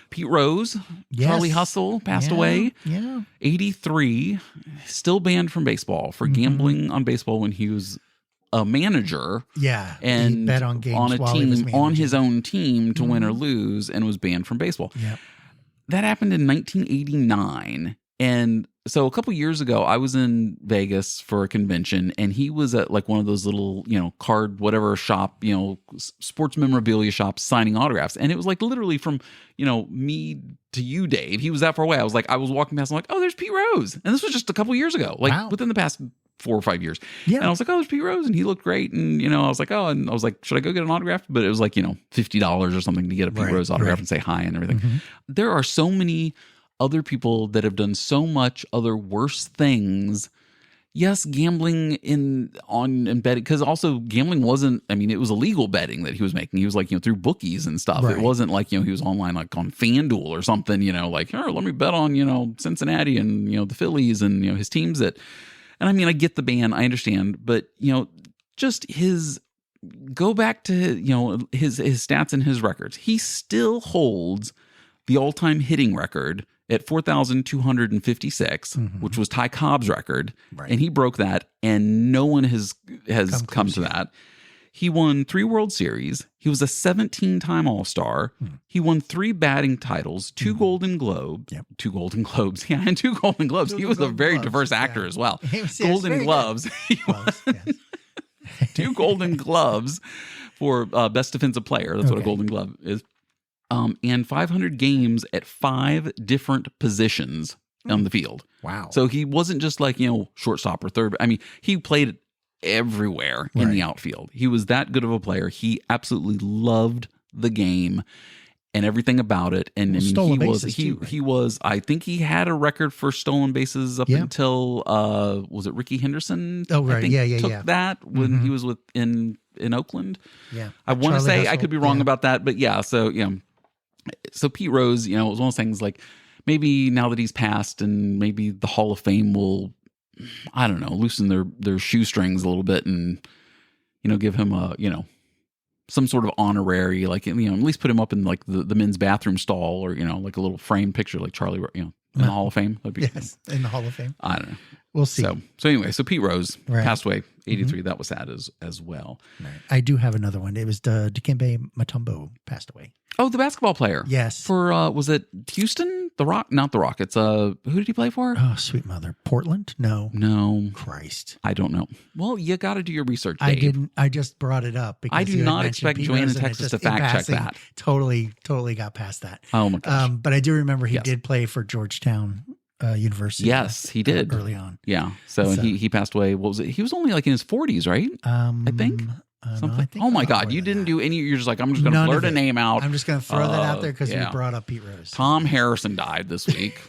Speaker 1: Pete Rose, Charlie Hustle passed away.
Speaker 2: Yeah.
Speaker 1: 83, still banned from baseball for gambling on baseball when he was a manager.
Speaker 2: Yeah.
Speaker 1: And
Speaker 2: he bet on games
Speaker 1: on a
Speaker 2: while
Speaker 1: team,
Speaker 2: he was
Speaker 1: on his own team to win or lose, and was banned from baseball.
Speaker 2: Yeah.
Speaker 1: That happened in 1989. And so a couple years ago, I was in Vegas for a convention, and he was at like one of those little, card, whatever shop, sports memorabilia shops signing autographs. And it was like literally from, me to you, Dave. He was that far away. I was walking past, I'm like, oh, there's Pete Rose. And this was just a couple years ago, within the past 4 or 5 years. Yeah. And I was like, oh, there's Pete Rose. And he looked great. And, I was like, oh, and I was like, should I go get an autograph? But it was like, $50 or something to get a Pete Rose autograph and say hi and everything. Mm-hmm. There are so many other people that have done so much other worse things yes, gambling on betting, because also gambling wasn't, I mean, it was illegal betting that he was making. He was like, through bookies and stuff.
Speaker 2: Right.
Speaker 1: It wasn't like, he was online like on FanDuel or something, like, oh, let me bet on, Cincinnati and, the Phillies and, his teams and I mean, I get the ban, I understand, but, just go back to, his stats and his records. He still holds the all-time hitting record at 4,256, which was Ty Cobb's record.
Speaker 2: Right.
Speaker 1: And he broke that, and no one has come to that. He won 3 World Series. He was a 17-time All-Star. He won 3 batting titles, 2 Golden Globes.
Speaker 2: Yep.
Speaker 1: 2 Golden Globes. Yeah, and 2 Golden Globes. He was a very diverse actor as well. Golden Gloves.
Speaker 2: Yes.
Speaker 1: 2 Golden Gloves for Best Defensive Player. That's what a Golden Glove is. And 500 games at 5 different positions on the field.
Speaker 2: Wow.
Speaker 1: So he wasn't just like, shortstop or third. I mean, he played everywhere in the outfield. He was that good of a player. He absolutely loved the game and everything about it. And he was, I think he had a record for stolen bases up until, was it Ricky Henderson?
Speaker 2: Oh, right.
Speaker 1: I think
Speaker 2: took
Speaker 1: that when he was in Oakland.
Speaker 2: Yeah.
Speaker 1: I want to say, I could be wrong about that, but yeah. So, so Pete Rose, it was one of those things like maybe now that he's passed and maybe the Hall of Fame will, I don't know, loosen their shoestrings a little bit and, give him a, some sort of honorary, like, at least put him up in like the men's bathroom stall or, like a little framed picture like Charlie, in the Hall of Fame. That'd be,
Speaker 2: in the Hall of Fame.
Speaker 1: I don't know.
Speaker 2: We'll see.
Speaker 1: So anyway, so Pete Rose passed away, 83. That was sad as well.
Speaker 2: Right. I do have another one. It was Dikembe Mutombo passed away.
Speaker 1: Oh, the basketball player.
Speaker 2: Yes.
Speaker 1: For, was it Houston? The Rock? Not the Rockets. Who did he play for?
Speaker 2: Oh, sweet mother. Portland? No. Christ.
Speaker 1: I don't know. Well, you got to do your research, Dave.
Speaker 2: I just brought it up because
Speaker 1: I do not expect Joanna Texas to fact check that.
Speaker 2: Totally got past that.
Speaker 1: Oh my gosh.
Speaker 2: But I do remember he did play for Georgetown University.
Speaker 1: Yes, he did
Speaker 2: early on.
Speaker 1: Yeah. So and he passed away. What was it? He was only like in his 40s, right? I think.
Speaker 2: No, I think
Speaker 1: oh my God! You didn't do any. You're just like, I'm just going to blurt a name out.
Speaker 2: I'm just going to throw that out there because we brought up Pete Rose.
Speaker 1: Tom Harrison died this week.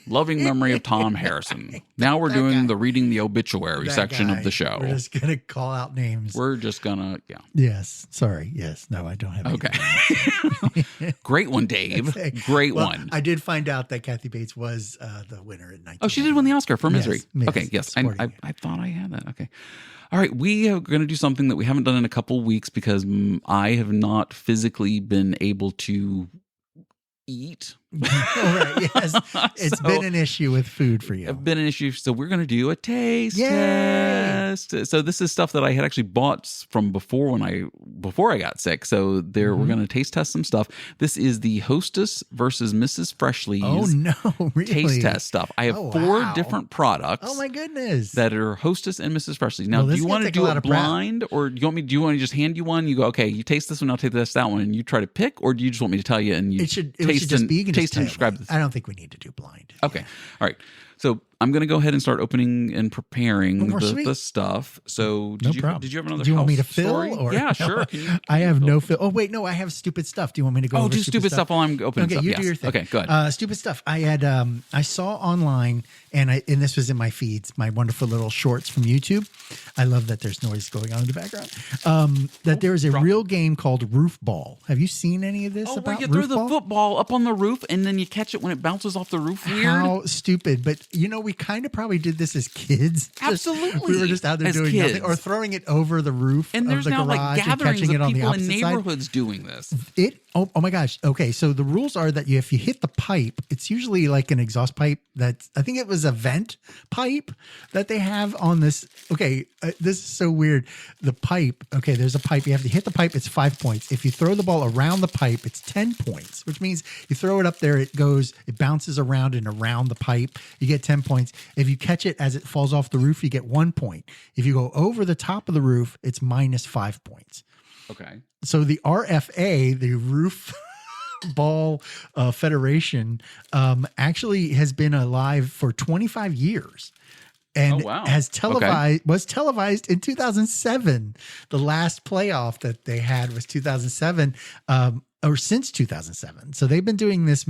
Speaker 1: Loving memory of Tom Harrison. Now we're doing the reading the obituary section of the show.
Speaker 2: We're just going to call out names.
Speaker 1: We're just going to,
Speaker 2: Yes. Sorry. Yes. No, I don't have any.
Speaker 1: Okay. Great one, Dave. Great one.
Speaker 2: I did find out that Kathy Bates was the winner in 19.
Speaker 1: Oh, she did win the Oscar for Misery.
Speaker 2: Yes,
Speaker 1: okay. Yes. I thought I had that. Okay. All right, we are going to do something that we haven't done in a couple of weeks because I have not physically been able to eat.
Speaker 2: Right, yes. It's been an issue with food for you.
Speaker 1: It's been an issue. So we're going to do a taste test. So this is stuff that I had actually bought from before I got sick. So we're going to taste test some stuff. This is the Hostess versus Mrs. Freshley's
Speaker 2: really?
Speaker 1: taste test stuff. I have 4 different products.
Speaker 2: Oh my goodness.
Speaker 1: That are Hostess and Mrs. Freshley's. Now, do you want to do it blind or do you want to just hand you one? You go, okay, you taste this one, I'll take that one, and you try to pick, or do you just want me to tell you and you
Speaker 2: should just be taste and
Speaker 1: describe this?
Speaker 2: I don't think we need to do blind.
Speaker 1: Okay. Yeah. All right. So I'm going to go ahead and start opening and preparing the stuff. So did you have another?
Speaker 2: Do you want me to fill?
Speaker 1: Story?
Speaker 2: Or
Speaker 1: yeah, sure.
Speaker 2: I have no fill. Oh wait, no, I have stupid stuff. Do you want me to go?
Speaker 1: Do stupid stuff while I'm opening stuff.
Speaker 2: Okay, you do your thing.
Speaker 1: Okay, go ahead.
Speaker 2: Stupid stuff. I had I saw online, and this was in my feeds, my wonderful little shorts from YouTube. I love that there's noise going on in the background. That there is a real game called Roof Ball. Have you seen any of this?
Speaker 1: Where you throw the football up on the roof and then you catch it when it bounces off the roof. Weird.
Speaker 2: How stupid! But we kind of probably did this as kids.
Speaker 1: Absolutely,
Speaker 2: we were just out there doing nothing or throwing it over the roof.
Speaker 1: And there's
Speaker 2: of the
Speaker 1: now
Speaker 2: garage
Speaker 1: like gatherings
Speaker 2: and catching
Speaker 1: of
Speaker 2: it on
Speaker 1: people
Speaker 2: the
Speaker 1: in
Speaker 2: opposite
Speaker 1: neighborhoods
Speaker 2: side.
Speaker 1: doing this.
Speaker 2: Oh my gosh. Okay. So the rules are that if you hit the pipe, it's usually like an exhaust pipe I think it was a vent pipe that they have on this. Okay. This is so weird. The pipe. Okay. There's a pipe. You have to hit the pipe. It's 5 points. If you throw the ball around the pipe, it's 10 points, which means you throw it up there. It bounces around and around the pipe. You get 10 points. If you catch it as it falls off the roof, you get 1 point. If you go over the top of the roof, it's -5 points.
Speaker 1: Okay.
Speaker 2: So the RFA, the Roof Ball Federation, actually has been alive for 25 years. And was televised in 2007. The last playoff that they had was 2007, or since 2007. So they've been doing this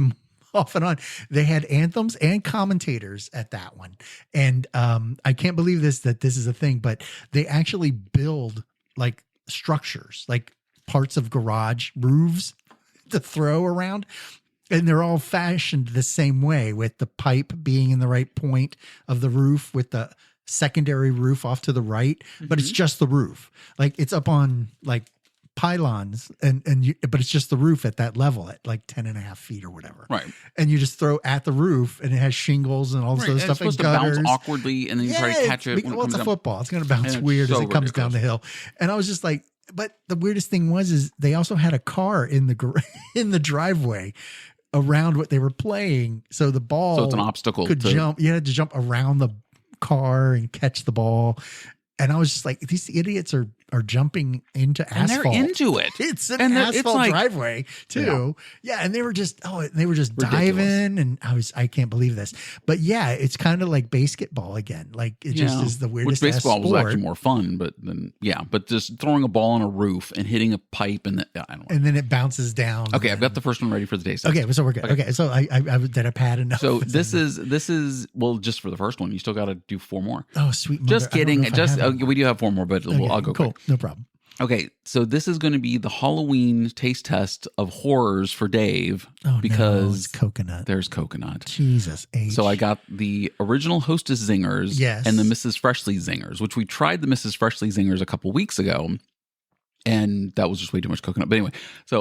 Speaker 2: off and on. They had anthems and commentators at that one. And I can't believe that this is a thing, but they actually build like structures, like parts of garage roofs to throw around. And they're all fashioned the same way, with the pipe being in the right point of the roof, with the secondary roof off to the right, but it's just the roof. Like it's up on like pylons but it's just the roof at that level at like 10.5 feet or whatever.
Speaker 1: Right.
Speaker 2: And you just throw at the roof and it has shingles and all this other stuff.
Speaker 1: It's supposed to bounce awkwardly and then you try to catch it.
Speaker 2: Well, it's a football. It's going to bounce weird as it comes down the hill. And I was just like, but the weirdest thing is they also had a car in the driveway around what they were playing. So the ball
Speaker 1: so it's an obstacle
Speaker 2: could jump. You had to jump around the car and catch the ball. And I was just like, these idiots are jumping into asphalt.
Speaker 1: And they're into it.
Speaker 2: It's an asphalt driveway too. Yeah. And they were just diving, and I can't believe this. But yeah, it's kind of like basketball again. Like it just is the weirdest.
Speaker 1: Which baseball was actually more fun, but just throwing a ball on a roof and hitting a pipe I don't know.
Speaker 2: And then it bounces down.
Speaker 1: Okay, I've got the first one ready for the taste test.
Speaker 2: Okay, so we're good. Okay, so I did a pad enough.
Speaker 1: So this is well, just for the first one, you still got to do 4 more.
Speaker 2: Oh, sweet.
Speaker 1: Just kidding. We do have 4 more, but I'll go
Speaker 2: cool.
Speaker 1: quick.
Speaker 2: No problem.
Speaker 1: Okay, so this is going to be the Halloween taste test of horrors for Dave because
Speaker 2: it's coconut.
Speaker 1: There's coconut.
Speaker 2: Jesus H.
Speaker 1: So I got the original Hostess zingers and the Mrs. Freshley zingers, which we tried the Mrs. Freshley zingers a couple weeks ago. And that was just way too much coconut. But anyway,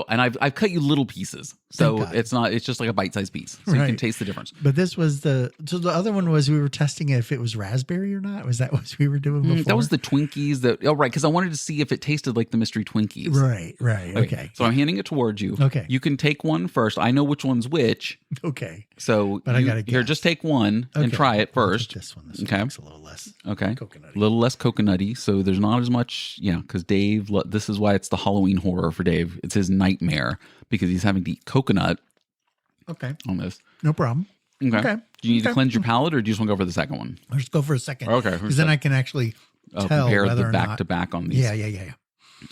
Speaker 1: and I've cut you little pieces. So it's just like a bite-sized piece. So you can taste the difference.
Speaker 2: But this was the other one was we were testing it if it was raspberry or not. Was that what we were doing before?
Speaker 1: That was the Twinkies right. Because I wanted to see if it tasted like the mystery Twinkies.
Speaker 2: Right. Okay.
Speaker 1: So I'm handing it towards you.
Speaker 2: Okay.
Speaker 1: You can take one first. I know which one's which.
Speaker 2: Okay.
Speaker 1: So I got to here, just take one and try it first.
Speaker 2: This one.
Speaker 1: Okay.
Speaker 2: Looks a little less.
Speaker 1: Okay.
Speaker 2: Coconutty.
Speaker 1: A little less coconutty. So there's not as much. Yeah. Because Dave, this is why it's the Halloween horror for Dave. It's his nightmare because he's having to eat coconut.
Speaker 2: Okay.
Speaker 1: On this.
Speaker 2: No problem.
Speaker 1: Okay. Do you need to cleanse your palate, or do you just want to go for the second one?
Speaker 2: Let's go for a second.
Speaker 1: Okay.
Speaker 2: Because then I can actually tell
Speaker 1: compare
Speaker 2: whether
Speaker 1: the
Speaker 2: or
Speaker 1: back
Speaker 2: not.
Speaker 1: to back on these.
Speaker 2: Yeah.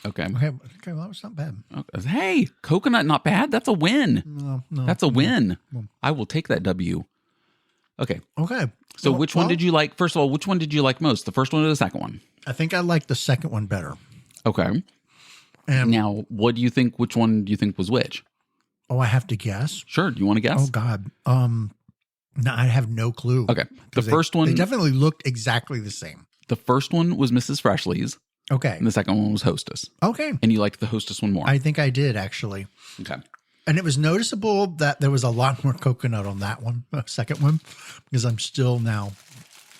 Speaker 1: Okay.
Speaker 2: Okay. Well, that was not bad.
Speaker 1: Okay. Hey, coconut, not bad. That's a win.
Speaker 2: No.
Speaker 1: That's a win. I will take that W. Okay.
Speaker 2: Okay.
Speaker 1: So which one did you like? First of all, which one did you like most? The first one or the second one?
Speaker 2: I think I liked the second one better.
Speaker 1: Okay. Now, what do you think? Which one do you think was which?
Speaker 2: Oh, I have to guess.
Speaker 1: Sure. Do you want to guess?
Speaker 2: Oh God. No, I have no clue.
Speaker 1: Okay. The first one.
Speaker 2: They definitely looked exactly the same.
Speaker 1: The first one was Mrs. Freshley's.
Speaker 2: Okay.
Speaker 1: And the second one was Hostess.
Speaker 2: Okay.
Speaker 1: And you liked the Hostess one more.
Speaker 2: I think I did actually.
Speaker 1: Okay.
Speaker 2: And it was noticeable that there was a lot more coconut on that one, second one, because I'm still now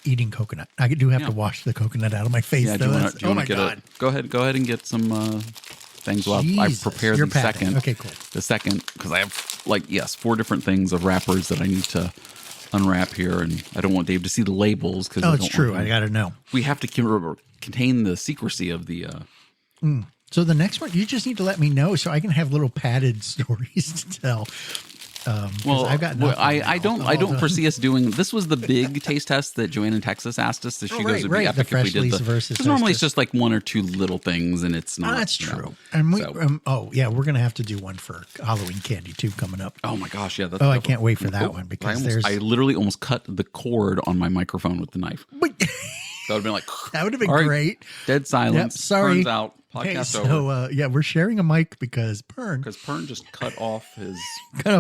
Speaker 2: eating coconut. I do have to wash the coconut out of my face.
Speaker 1: Yeah,
Speaker 2: though.
Speaker 1: Oh my God. Go ahead and get some things. Well, I've prepared the second.
Speaker 2: Okay, cool.
Speaker 1: The second, because I have 4 different things of wrappers that I need to unwrap here, and I don't want Dave to see the labels.
Speaker 2: Oh, it's true. I got to know.
Speaker 1: We have to contain the secrecy of the.
Speaker 2: So the next one, you just need to let me know so I can have little padded stories to tell. I've got
Speaker 1: I don't foresee us doing. This was the big taste test that Joanne in Texas asked us. That she goes, "Would be epic if we did
Speaker 2: because
Speaker 1: normally it's just like 1 or 2 little things, and it's not."
Speaker 2: That's true. And we're gonna have to do one for Halloween candy too coming up.
Speaker 1: Oh my gosh, yeah! That's
Speaker 2: I can't wait for that one because
Speaker 1: I literally almost cut the cord on my microphone with the knife. That would have been like
Speaker 2: that would have been great.
Speaker 1: Dead silence.
Speaker 2: Yep, sorry.
Speaker 1: Pern's out. Podcast over.
Speaker 2: We're sharing a mic because Pern
Speaker 1: just cut off his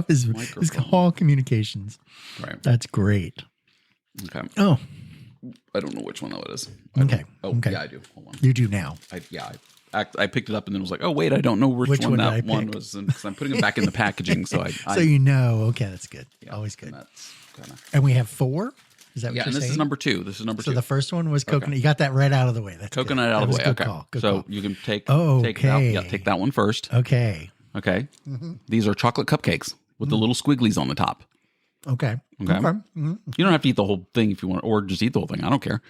Speaker 2: his call communications.
Speaker 1: Right.
Speaker 2: That's great.
Speaker 1: Okay.
Speaker 2: Oh,
Speaker 1: I don't know which one that is.
Speaker 2: Okay.
Speaker 1: Yeah, I do. Hold on.
Speaker 2: You do now.
Speaker 1: I picked it up and then was like, oh wait, I don't know which one that one was, because I'm putting it back in the packaging. So
Speaker 2: you know. Okay, that's good.
Speaker 1: Yeah,
Speaker 2: always good.
Speaker 1: And,
Speaker 2: and we have 4. Is that what you're saying?
Speaker 1: This is number 2. This is number 2.
Speaker 2: So the first one was coconut. Okay. You got that right out of the way. That's
Speaker 1: coconut
Speaker 2: good.
Speaker 1: out of the way.
Speaker 2: Good
Speaker 1: Okay.
Speaker 2: Call. Good
Speaker 1: so
Speaker 2: call.
Speaker 1: you can take it out. Yeah, take that one first.
Speaker 2: Okay.
Speaker 1: Okay. Mm-hmm. These are chocolate cupcakes with the little squigglies on the top.
Speaker 2: Okay.
Speaker 1: Mm-hmm. You don't have to eat the whole thing if you want, or just eat the whole thing. I don't care.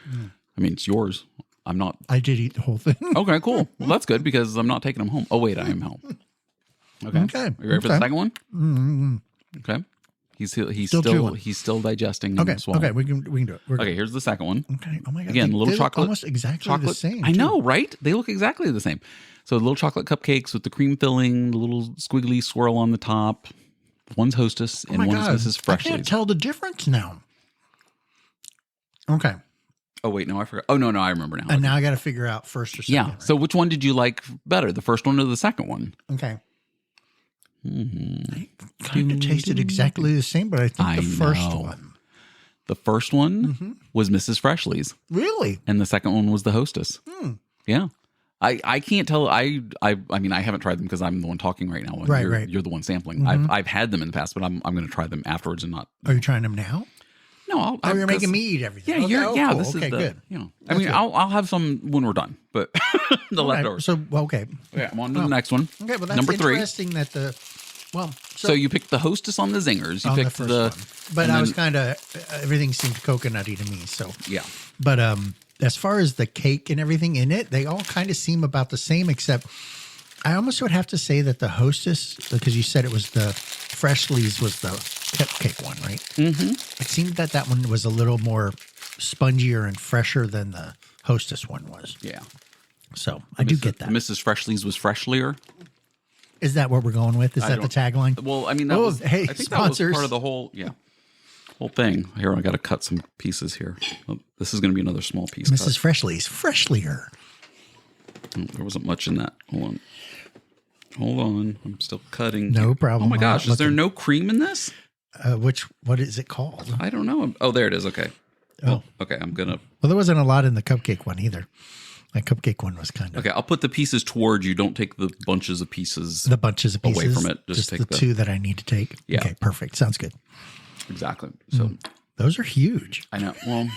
Speaker 1: I mean, it's yours. I'm not.
Speaker 2: I did eat the whole thing.
Speaker 1: Okay, cool. Well, that's good because I'm not taking them home. Oh, wait, I am home. Okay. Are you ready for the second one?
Speaker 2: Mm-hmm.
Speaker 1: Okay. He's still digesting.
Speaker 2: Okay. Okay. We can do it.
Speaker 1: Okay. Here's the second one.
Speaker 2: Okay. Oh my God.
Speaker 1: Again, little chocolate.
Speaker 2: Almost exactly the same.
Speaker 1: I know, right? They look exactly the same. So little chocolate cupcakes with the cream filling, the little squiggly swirl on the top. One's Hostess and one's Mrs.
Speaker 2: I can't
Speaker 1: Freshley's.
Speaker 2: tell the difference now. Okay.
Speaker 1: Oh, wait, no, I forgot. Oh, no, I remember now.
Speaker 2: And now I got to figure out first or second.
Speaker 1: Yeah.
Speaker 2: Right?
Speaker 1: So which one did you like better, the first one or the second one?
Speaker 2: Okay. They kind of tasted exactly the same, but I think the first one.
Speaker 1: The first one was Mrs. Freshley's.
Speaker 2: Really?
Speaker 1: And the second one was the Hostess. Yeah. I can't tell. I mean, I haven't tried them because I'm the one talking right now.
Speaker 2: Right.
Speaker 1: You're the one sampling. I've had them in the past, but I'm going to try them afterwards and not.
Speaker 2: Are you trying them now?
Speaker 1: No,
Speaker 2: you're making me eat everything.
Speaker 1: Yeah,
Speaker 2: cool.
Speaker 1: This is
Speaker 2: good.
Speaker 1: You know, I mean, I'll have some when we're done, but the leftovers.
Speaker 2: So okay.
Speaker 1: Yeah, I'm on to the next one.
Speaker 2: Okay, but that's
Speaker 1: number 3.
Speaker 2: interesting that the
Speaker 1: So you picked the Hostess on the zingers. You picked
Speaker 2: the first one. But I was kind of everything seemed coconutty to me. So
Speaker 1: yeah.
Speaker 2: But as far as the cake and everything in it, they all kind of seem about the same, except I almost would have to say that the Hostess, because you said it was the Freshley's was the cupcake one, right? Mm-hmm. It seemed that one was a little more spongier and fresher than the Hostess one was.
Speaker 1: Yeah.
Speaker 2: So I do get that.
Speaker 1: Mrs. Freshley's was freshlier.
Speaker 2: Is that what we're going with? Is that the tagline?
Speaker 1: Well, I mean, that was,
Speaker 2: hey,
Speaker 1: I think
Speaker 2: sponsors.
Speaker 1: that was part of the whole thing. Here, I got to cut some pieces here. Oh, this is going to be another small piece.
Speaker 2: Mrs. Freshley's freshlier.
Speaker 1: There wasn't much in that. Hold on. I'm still cutting.
Speaker 2: No problem.
Speaker 1: Oh my gosh, is there no cream in this?
Speaker 2: What is it called?
Speaker 1: I don't know. Oh, there it is. Okay. Well, okay, I'm going to.
Speaker 2: Well, there wasn't a lot in the cupcake one either. My cupcake one was kind of.
Speaker 1: Okay, I'll put the pieces towards you. Don't take the bunches of pieces.
Speaker 2: The bunches of pieces.
Speaker 1: Away from it.
Speaker 2: Just take the 2 that I need to take.
Speaker 1: Yeah.
Speaker 2: Okay, perfect. Sounds good.
Speaker 1: Exactly. So
Speaker 2: those are huge.
Speaker 1: I know. Well,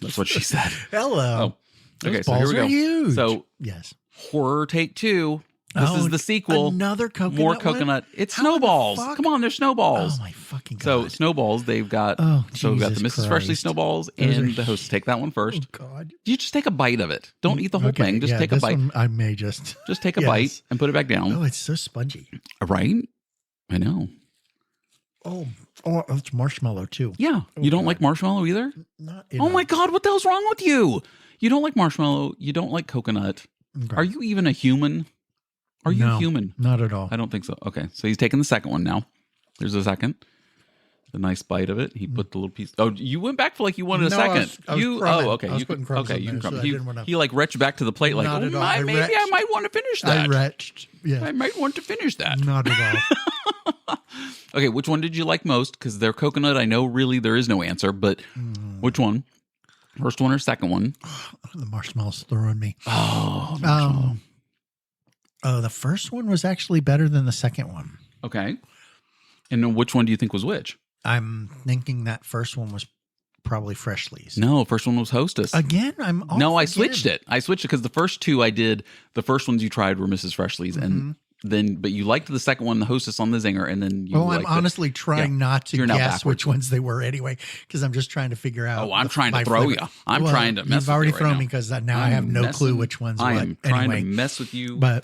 Speaker 1: that's what she said.
Speaker 2: Hello.
Speaker 1: Oh, okay.
Speaker 2: Those
Speaker 1: So here we
Speaker 2: balls
Speaker 1: go.
Speaker 2: are huge.
Speaker 1: So
Speaker 2: yes.
Speaker 1: Horror Take 2. This is the sequel.
Speaker 2: Another coconut.
Speaker 1: More coconut. It's snowballs. Come on, they're snowballs.
Speaker 2: Oh my fucking god.
Speaker 1: So snowballs, they've got. So we've got the Mrs. Freshly snowballs and the Hostess. Take that one first.
Speaker 2: Oh god.
Speaker 1: You just take a bite of it. Don't eat the whole thing. Just take a bite.
Speaker 2: I may just
Speaker 1: take a bite and put it back down.
Speaker 2: Oh, it's so spongy.
Speaker 1: Right? I know.
Speaker 2: Oh, it's marshmallow too.
Speaker 1: Yeah. You don't like marshmallow either?
Speaker 2: Oh
Speaker 1: my god, what the hell's wrong with you? You don't like marshmallow. You don't like coconut. Okay. Are you even a human? Are you human?
Speaker 2: Not at all.
Speaker 1: I don't think so. Okay. So he's taking the second one now. There's a second. A nice bite of it. He put the little piece. Oh, you went back for like you wanted a second.
Speaker 2: I was crumbing.
Speaker 1: Okay.
Speaker 2: I was putting crumbs in there, so I didn't want to.
Speaker 1: He like retched back to the plate like,
Speaker 2: Not at all.
Speaker 1: maybe I might want to finish that.
Speaker 2: I retched. Yeah.
Speaker 1: I might want to finish that.
Speaker 2: Not at all.
Speaker 1: Okay. Which one did you like most? Because they're coconut. I know really there is no answer, but which one? First one or second one?
Speaker 2: The marshmallow's throwing me.
Speaker 1: Oh, marshmallow.
Speaker 2: The first one was actually better than the second one.
Speaker 1: Okay. And then which one do you think was which?
Speaker 2: I'm thinking that first one was probably Freshley's.
Speaker 1: No, first one was Hostess.
Speaker 2: Again,
Speaker 1: I switched it. I switched it because the first 2 I did, the first ones you tried were Mrs. Freshley's, and then, but you liked the second one, the Hostess on the zinger, and then you.
Speaker 2: Well, I'm honestly trying not to guess which ones they were anyway, because I'm just trying to figure out.
Speaker 1: Oh, I'm trying to throw you. I'm trying to mess with you.
Speaker 2: You've already thrown me because now I have no clue which ones.
Speaker 1: I am trying to mess with you.
Speaker 2: But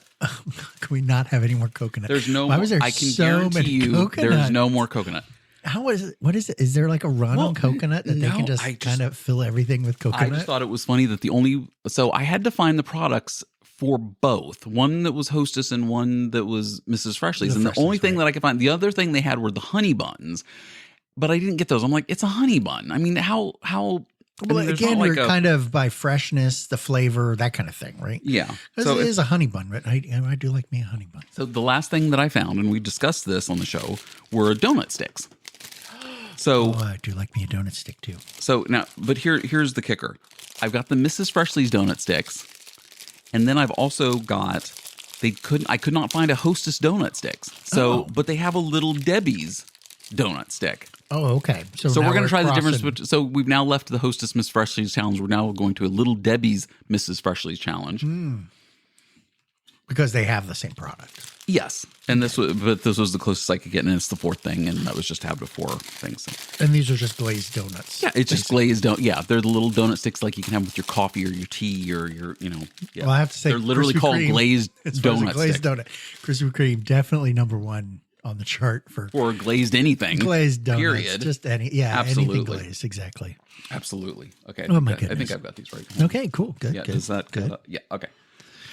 Speaker 2: can we not have any more coconut?
Speaker 1: There's no.
Speaker 2: Why was there
Speaker 1: I can
Speaker 2: so
Speaker 1: guarantee
Speaker 2: many
Speaker 1: you,
Speaker 2: coconut?
Speaker 1: there's no more coconut.
Speaker 2: How is it? What is it? Is there like a run on coconut that they can just kind of fill everything with coconut?
Speaker 1: I just thought it was funny that so I had to find the products for both. One that was Hostess and one that was Mrs. Freshley's. And the only thing that I could find, the other thing they had were the honey buns, but I didn't get those. I'm like, it's a honey bun. I mean, how?
Speaker 2: Well, again, we're kind of by freshness, the flavor, that kind of thing, right?
Speaker 1: Yeah.
Speaker 2: So it is a honey bun, right? I do like me a honey bun.
Speaker 1: So the last thing that I found, and we discussed this on the show, were donut sticks. So
Speaker 2: I do like me a donut stick too.
Speaker 1: So now, but here's the kicker. I've got the Mrs. Freshley's donut sticks, and then I've also got I could not find a Hostess donut sticks. So, but they have a Little Debbie's donut stick.
Speaker 2: Oh, okay.
Speaker 1: So we're going to try the difference. So we've now left the Hostess Miss Freshley's challenge. We're now going to a Little Debbie's Mrs. Freshley's challenge.
Speaker 2: Because they have the same product.
Speaker 1: Yes. And this was the closest I could get, and it's the 4th thing, and that was just have the 4 things.
Speaker 2: And these are just glazed donuts.
Speaker 1: Yeah, it's just glazed donut. Yeah, they're the little donut sticks like you can have with your coffee or your tea or your, Yeah.
Speaker 2: Well, I have to say,
Speaker 1: they're literally called glazed donut
Speaker 2: glazed donut. Krispy Kreme definitely number 1 on the chart for
Speaker 1: glazed anything.
Speaker 2: Glazed donuts.
Speaker 1: Period.
Speaker 2: Just anything glazed. Exactly.
Speaker 1: Absolutely. Okay.
Speaker 2: Oh my goodness.
Speaker 1: I think I've got these right.
Speaker 2: Okay. Cool. Good.
Speaker 1: Yeah.
Speaker 2: Good.
Speaker 1: Does that?
Speaker 2: Good.
Speaker 1: Yeah. Okay.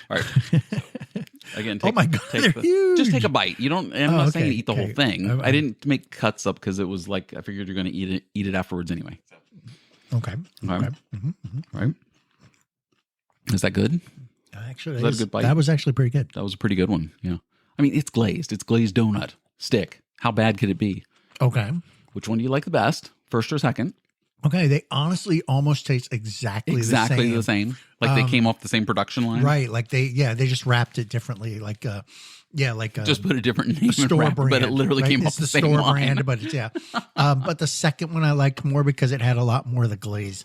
Speaker 1: All right. Again,
Speaker 2: Oh my God, they're huge.
Speaker 1: Just take a bite. You don't. I'm not saying
Speaker 2: okay,
Speaker 1: eat the whole
Speaker 2: okay.
Speaker 1: thing. I didn't make cuts up because it was like I figured you're going to eat it afterwards anyway.
Speaker 2: Okay.
Speaker 1: Right. Right. Is that good?
Speaker 2: Actually,
Speaker 1: Was that a good bite?
Speaker 2: that was actually pretty good.
Speaker 1: That was a pretty good one. Yeah. I mean, it's glazed. It's glazed donut stick. How bad could it be?
Speaker 2: Okay.
Speaker 1: Which one do you like the best? First or second?
Speaker 2: Okay. They honestly almost taste exactly
Speaker 1: the same. Like they came off the same production line.
Speaker 2: Right. Like they just wrapped it differently. Like
Speaker 1: Just put a different name
Speaker 2: store
Speaker 1: and
Speaker 2: brand,
Speaker 1: but it literally
Speaker 2: right?
Speaker 1: came
Speaker 2: It's
Speaker 1: off the
Speaker 2: the
Speaker 1: same
Speaker 2: store
Speaker 1: line.
Speaker 2: brand, but it's, yeah. But the second one I liked more because it had a lot more of the glaze.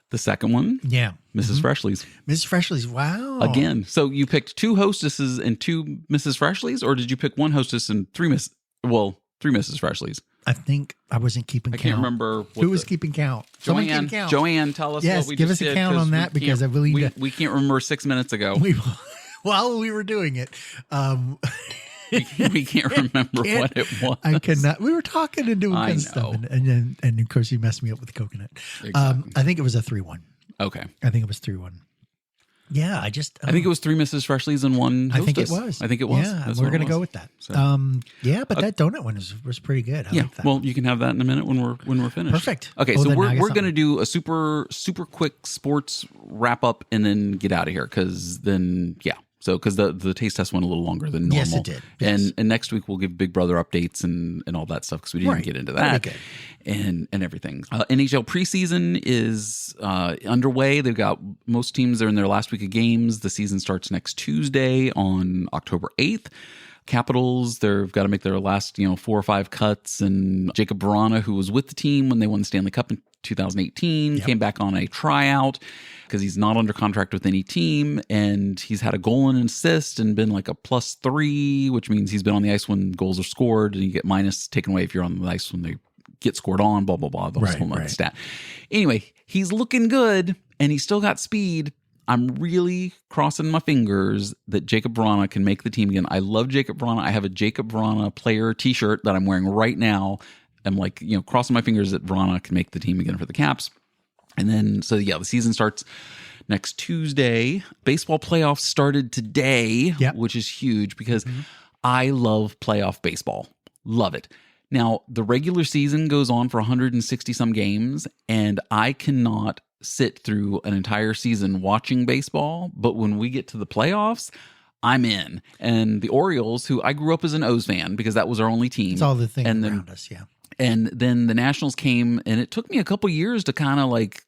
Speaker 1: The second one,
Speaker 2: Yeah.
Speaker 1: Mrs. Freshley's.
Speaker 2: Mrs. Freshley's. Wow.
Speaker 1: Again. So you picked 2 Hostesses and 2 Mrs. Freshley's, or did you pick 1 Hostess and 3 Mrs. Freshley's?
Speaker 2: I think I wasn't keeping count.
Speaker 1: I can't remember
Speaker 2: who was keeping count. Someone
Speaker 1: Joanne.
Speaker 2: keep count.
Speaker 1: Joanne, tell us
Speaker 2: Yes,
Speaker 1: what we
Speaker 2: give
Speaker 1: just
Speaker 2: us a
Speaker 1: did,
Speaker 2: count on that because I believe
Speaker 1: we can't remember 6 minutes ago.
Speaker 2: While we were doing it,
Speaker 1: we can't remember what it was.
Speaker 2: I cannot. We were talking and doing kind of stuff, and of course you messed me up with the coconut.
Speaker 1: Exactly.
Speaker 2: I think it was a 3-1.
Speaker 1: Okay.
Speaker 2: I think it was 3-1. Yeah, I think
Speaker 1: it was 3 Mrs. Freshley's and 1 Hostess.
Speaker 2: I think it was.
Speaker 1: I think it was.
Speaker 2: Yeah,
Speaker 1: That's
Speaker 2: we're
Speaker 1: what it
Speaker 2: going to go
Speaker 1: was.
Speaker 2: with that.
Speaker 1: So,
Speaker 2: but that donut one was pretty good. I like that.
Speaker 1: Well, you can have that in a minute when we're finished.
Speaker 2: Perfect.
Speaker 1: Okay,
Speaker 2: Oh,
Speaker 1: so
Speaker 2: then now I
Speaker 1: we're
Speaker 2: got
Speaker 1: going to
Speaker 2: something.
Speaker 1: do a super quick sports wrap up and then get out of here because then because the taste test went a little longer than normal.
Speaker 2: Yes, it did. Yes.
Speaker 1: And next week we'll give Big Brother updates and all that stuff because we didn't
Speaker 2: Right.
Speaker 1: get into
Speaker 2: That'll
Speaker 1: that
Speaker 2: be good.
Speaker 1: and everything. NHL preseason is underway. They've got most teams are in their last week of games. The season starts next Tuesday on October 8th. Capitals, they've got to make their last 4 or 5 cuts, and Jacob Vrana, who was with the team when they won the Stanley Cup in 2018, came back on a tryout because he's not under contract with any team, and he's had a goal and an assist and been like a +3, which means he's been on the ice when goals are scored, and you get minus taken away if you're on the ice when they get scored on, blah, blah, blah, the whole other stat. Anyway, he's looking good, and he's still got speed. I'm really crossing my fingers that Jacob Vrana can make the team again. I love Jacob Vrana. I have a Jacob Vrana player t-shirt that I'm wearing right now. I'm like, crossing my fingers that Vrana can make the team again for the Caps. And then, the season starts next Tuesday. Baseball playoffs started today, which is huge because I love playoff baseball. Love it. Now, the regular season goes on for 160 some games, and I cannot sit through an entire season watching baseball, but when we get to the playoffs, I'm in. And the Orioles, who I grew up as an O's fan because that was our only team.
Speaker 2: It's all the things around us,
Speaker 1: And then the Nationals came, and it took me a couple years to kind of like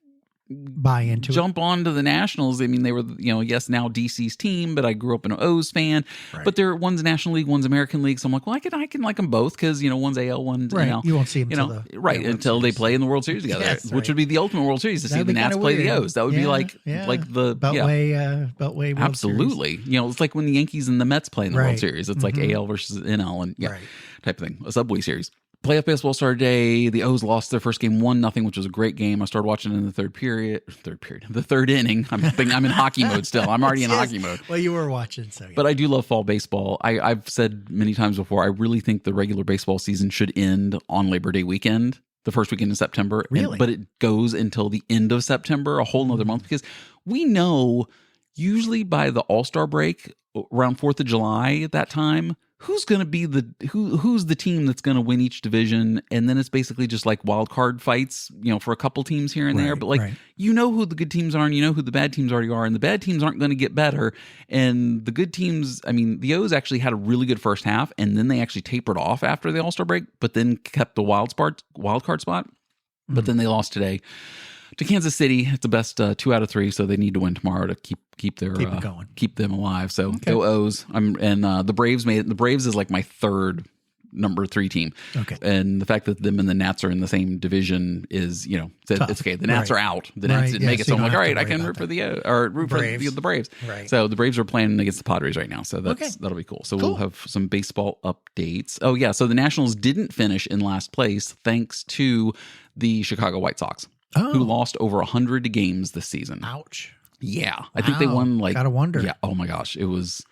Speaker 2: buy into
Speaker 1: jump onto the Nationals. I mean, they were, yes, now DC's team, but I grew up an O's fan.
Speaker 2: Right.
Speaker 1: But one's National League, one's American League. So I'm like, well, I can like them both because, one's AL, one's
Speaker 2: right. You won't see them
Speaker 1: until they play in the World Series together,
Speaker 2: Yes,
Speaker 1: which would be the ultimate World Series to see
Speaker 2: That'd
Speaker 1: the
Speaker 2: be
Speaker 1: Nats
Speaker 2: kinda
Speaker 1: play the
Speaker 2: weird.
Speaker 1: O's. That would be like the
Speaker 2: Beltway World
Speaker 1: absolutely.
Speaker 2: Series.
Speaker 1: It's like when the Yankees and the Mets play in the World
Speaker 2: Right.
Speaker 1: Series. It's like AL versus NL and
Speaker 2: Right.
Speaker 1: type of thing. A Subway Series. Playoff baseball started today. The O's lost their first game 1-0, which was a great game. I started watching in the third inning. I'm in hockey mode still. I'm already in hockey mode.
Speaker 2: Well, you were watching, so yeah.
Speaker 1: But I do love fall baseball. I've said many times before, I really think the regular baseball season should end on Labor Day weekend, the first weekend in September.
Speaker 2: Really?
Speaker 1: But it goes until the end of September, a whole nother month, because we know usually by the All-Star break, around 4th of July at that time, who's going to be who's the team that's going to win each division, and then it's basically just like wild card fights, for a couple teams here and there. But who the good teams are, and who the bad teams already are, and the bad teams aren't going to get better. And the good teams, I mean, the O's actually had a really good first half, and then they actually tapered off after the All-Star break, but then kept the wild card spot. But then they lost today to Kansas City. It's the best 2 out of 3, so they need to win tomorrow to keep them alive. So go O's. The Braves made it. The Braves is like my third number 3 team.
Speaker 2: Okay.
Speaker 1: And the fact that them and the Nats are in the same division is, it's okay. The Nats are out. The Nats didn't make it. So I'm like, all right, I can root for the Braves.
Speaker 2: Right.
Speaker 1: So the Braves are playing against the Padres right now. So that'll be cool. So we'll have some baseball updates. Oh yeah. So the Nationals didn't finish in last place thanks to the Chicago White Sox, who lost over 100 games this season.
Speaker 2: Ouch.
Speaker 1: Yeah. I think they won like,
Speaker 2: gotta wonder.
Speaker 1: Yeah. Oh my gosh. It was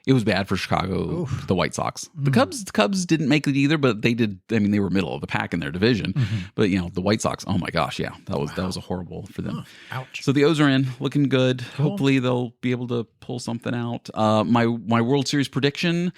Speaker 1: It was bad for Chicago,
Speaker 2: Oof.
Speaker 1: the White Sox. The Cubs didn't make it either, but they did. I mean, they were middle of the pack in their division. But the White Sox. Oh my gosh, yeah, that was a horrible for them.
Speaker 2: Ouch.
Speaker 1: So the O's are in, looking good.
Speaker 2: Cool.
Speaker 1: Hopefully they'll be able to pull something out. My World Series prediction.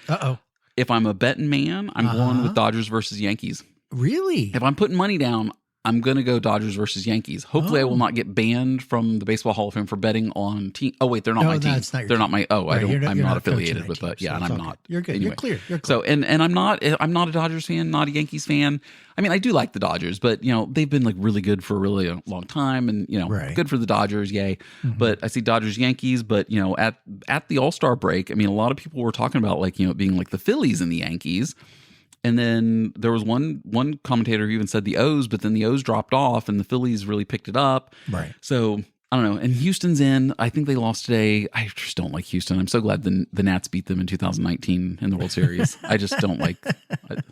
Speaker 1: If I'm a betting man, I'm going with Dodgers versus Yankees.
Speaker 2: Really?
Speaker 1: If I'm putting money down, I'm going to go Dodgers versus Yankees. Hopefully, I will not get banned from the Baseball Hall of Fame for betting on team. Oh wait, they're not my team. They're not my. Oh,
Speaker 2: right,
Speaker 1: I'm not affiliated with that. Yeah, and I'm not.
Speaker 2: You're good.
Speaker 1: Anyway.
Speaker 2: You're clear. You're
Speaker 1: So and I'm not a Dodgers fan, not a Yankees fan. I mean, I do like the Dodgers, but they've been like really good for a really long time, and good for the Dodgers, yay. But I see Dodgers Yankees, but at the All-Star break, I mean, a lot of people were talking about like it being like the Phillies and the Yankees. And then there was one commentator who even said the O's, but then the O's dropped off and the Phillies really picked it up.
Speaker 2: Right.
Speaker 1: So I don't know. And Houston's in. I think they lost today. I just don't like Houston. I'm so glad the Nats beat them in 2019 in the World Series. I just don't like.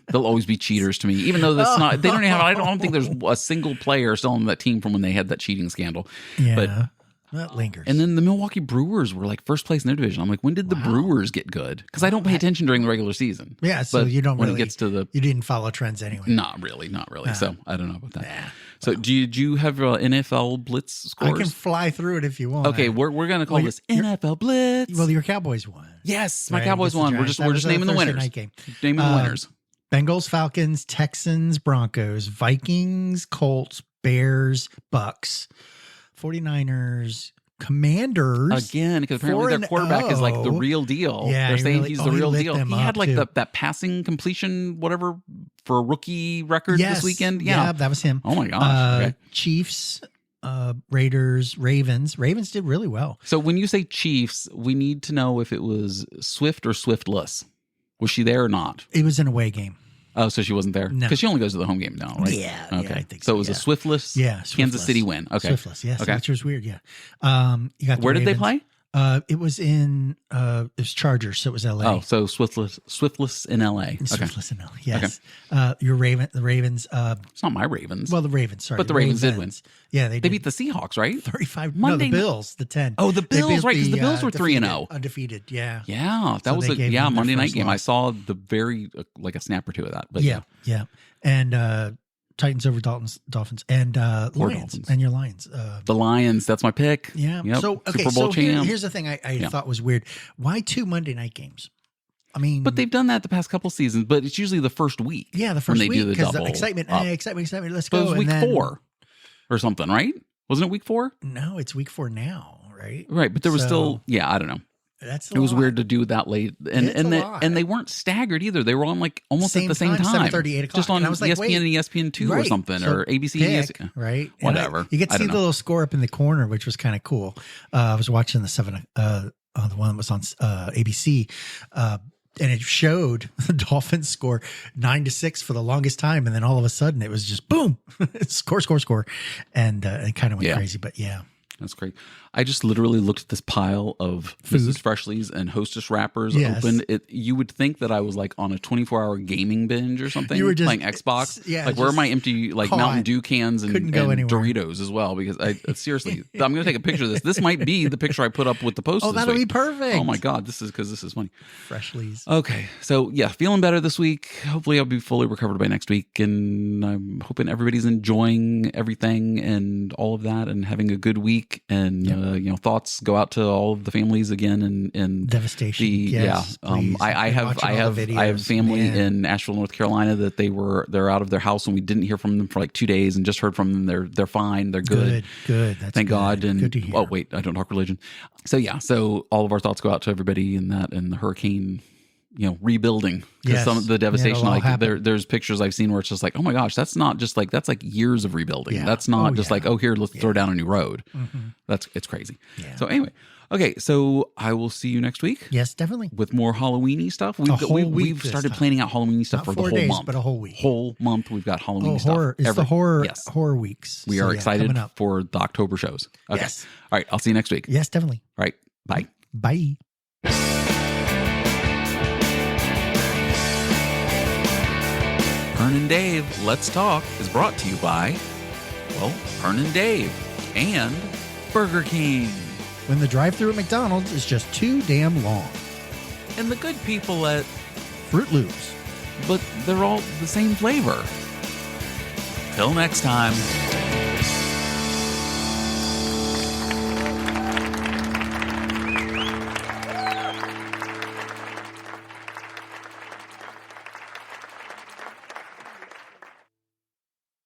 Speaker 1: They'll always be cheaters to me, even though that's not. They don't have. I don't think there's a single player still on that team from when they had that cheating scandal.
Speaker 2: Yeah.
Speaker 1: But
Speaker 2: that lingers.
Speaker 1: And then the Milwaukee Brewers were like first place in their division. I'm like, when did the Brewers get good? Because I don't pay attention during the regular season.
Speaker 2: Yeah, so
Speaker 1: but
Speaker 2: you don't
Speaker 1: when
Speaker 2: really.
Speaker 1: It gets to
Speaker 2: you didn't follow trends anyway.
Speaker 1: Not really. So I don't know about that. So do you have NFL Blitz scores?
Speaker 2: I can fly through it if you want.
Speaker 1: Okay, we're going to call this NFL Blitz.
Speaker 2: Well, your Cowboys won.
Speaker 1: Yes, my Cowboys won. We're just naming the winners. Naming the winners.
Speaker 2: Bengals, Falcons, Texans, Broncos, Vikings, Colts, Bears, Bucks, 49ers, Commanders.
Speaker 1: Again, because apparently their quarterback is like the real deal.
Speaker 2: Yeah,
Speaker 1: they're saying he's the real deal. He had like
Speaker 2: too.
Speaker 1: that passing completion, whatever, for a rookie record this weekend.
Speaker 2: Yeah, that was him.
Speaker 1: Oh my gosh. Okay.
Speaker 2: Chiefs, Raiders, Ravens. Ravens did really well.
Speaker 1: So when you say Chiefs, we need to know if it was Swift or Swiftless. Was she there or not?
Speaker 2: It was an away game.
Speaker 1: Oh, so she wasn't there?
Speaker 2: No.
Speaker 1: Because she only goes to the home game now, right?
Speaker 2: Yeah.
Speaker 1: Okay.
Speaker 2: Yeah, I think
Speaker 1: so it was a Swiftless Kansas City win. Okay.
Speaker 2: Swiftless, yes.
Speaker 1: Okay.
Speaker 2: Which was weird, yeah. You got
Speaker 1: Where did they play?
Speaker 2: It was in it was Chargers, so it was LA.
Speaker 1: Oh, so Swiftless in LA.
Speaker 2: Swiftless in LA, yes. Okay. The Ravens.
Speaker 1: It's not my Ravens.
Speaker 2: Well, the Ravens, sorry.
Speaker 1: But the Ravens did win.
Speaker 2: Yeah, they
Speaker 1: beat the Seahawks, right?
Speaker 2: 35.
Speaker 1: Monday.
Speaker 2: No, the Bills, the 10.
Speaker 1: Oh, the Bills, right, because the Bills were 3-0.
Speaker 2: Undefeated, yeah.
Speaker 1: Yeah, that was a Monday night game. I saw the very, like a snap or two of that. But
Speaker 2: yeah. And Titans over Dolphins, and Lions,
Speaker 1: Dolphins.
Speaker 2: and your Lions.
Speaker 1: The Lions, that's my pick.
Speaker 2: Yeah.
Speaker 1: Yep.
Speaker 2: So, okay,
Speaker 1: Super Bowl champ.
Speaker 2: here's the thing I thought was weird. Why 2 Monday night games? I mean,
Speaker 1: but they've done that the past couple seasons, but it's usually the first week.
Speaker 2: Yeah, the first
Speaker 1: when they
Speaker 2: week,
Speaker 1: do the
Speaker 2: because
Speaker 1: double.
Speaker 2: Excitement, let's
Speaker 1: but
Speaker 2: go.
Speaker 1: it was week 4 or something, right? Wasn't it week 4?
Speaker 2: No, it's week 4 now, right?
Speaker 1: Right, but there was still, I don't know.
Speaker 2: It
Speaker 1: was weird to do that late, and they weren't staggered either. They were on like almost at the same time,
Speaker 2: 7:30, 8 o'clock,
Speaker 1: just on
Speaker 2: ESPN
Speaker 1: and ESPN2 or something, or ABC, ESPN,
Speaker 2: right?
Speaker 1: Whatever.
Speaker 2: You get to see the little score up in the corner, which was kind of cool. I was watching the the one that was on ABC. And it showed the Dolphins score 9-6 for the longest time, and then all of a sudden it was just boom, score, and it kind of went crazy. But yeah,
Speaker 1: that's great. I just literally looked at this pile of Mrs. Freshley's and Hostess wrappers open. You would think that I was like on a 24-hour gaming binge or something. You were just playing Xbox. Yeah, like where are my empty Mountain Dew cans and Doritos as well? Because I seriously, I'm going to take a picture of this. This might be the picture I put up with the post.
Speaker 2: Oh, that'll be perfect.
Speaker 1: Oh my God, this is funny.
Speaker 2: Freshley's.
Speaker 1: Okay, so yeah, feeling better this week. Hopefully, I'll be fully recovered by next week, and I'm hoping everybody's enjoying everything and all of that, and having a good week. And thoughts go out to all of the families again, and
Speaker 2: devastation.
Speaker 1: I have family in Asheville, North Carolina that they're out of their house, and we didn't hear from them for like 2 days, and just heard from them. They're fine. They're good.
Speaker 2: Good. That's
Speaker 1: thank God. And
Speaker 2: good to hear.
Speaker 1: Oh wait, I don't talk religion. So all of our thoughts go out to everybody in that, and the hurricane. Rebuilding, because some of the devastation, there's pictures I've seen where it's just like, oh my gosh, that's not just like, that's like years of rebuilding. Yeah. That's not like, oh, here, let's throw down a new road. Mm-hmm. It's crazy. Yeah. So anyway, okay, so I will see you next week.
Speaker 2: Yes, definitely.
Speaker 1: With more Halloween-y stuff. We've started planning out Halloween stuff for the whole month.
Speaker 2: But a whole week.
Speaker 1: Whole month we've got Halloween stuff.
Speaker 2: It's the horror weeks.
Speaker 1: We are excited for the October shows. Okay.
Speaker 2: Yes.
Speaker 1: All right, I'll see you next week.
Speaker 2: Yes, definitely.
Speaker 1: All right, bye.
Speaker 2: Bye.
Speaker 1: Pern and Dave, Let's Talk is brought to you by, Pern and Dave and Burger King.
Speaker 2: When the drive-thru at McDonald's is just too damn long.
Speaker 1: and the good people at,
Speaker 2: Fruit Loops.
Speaker 1: but they're all the same flavor. Till next time.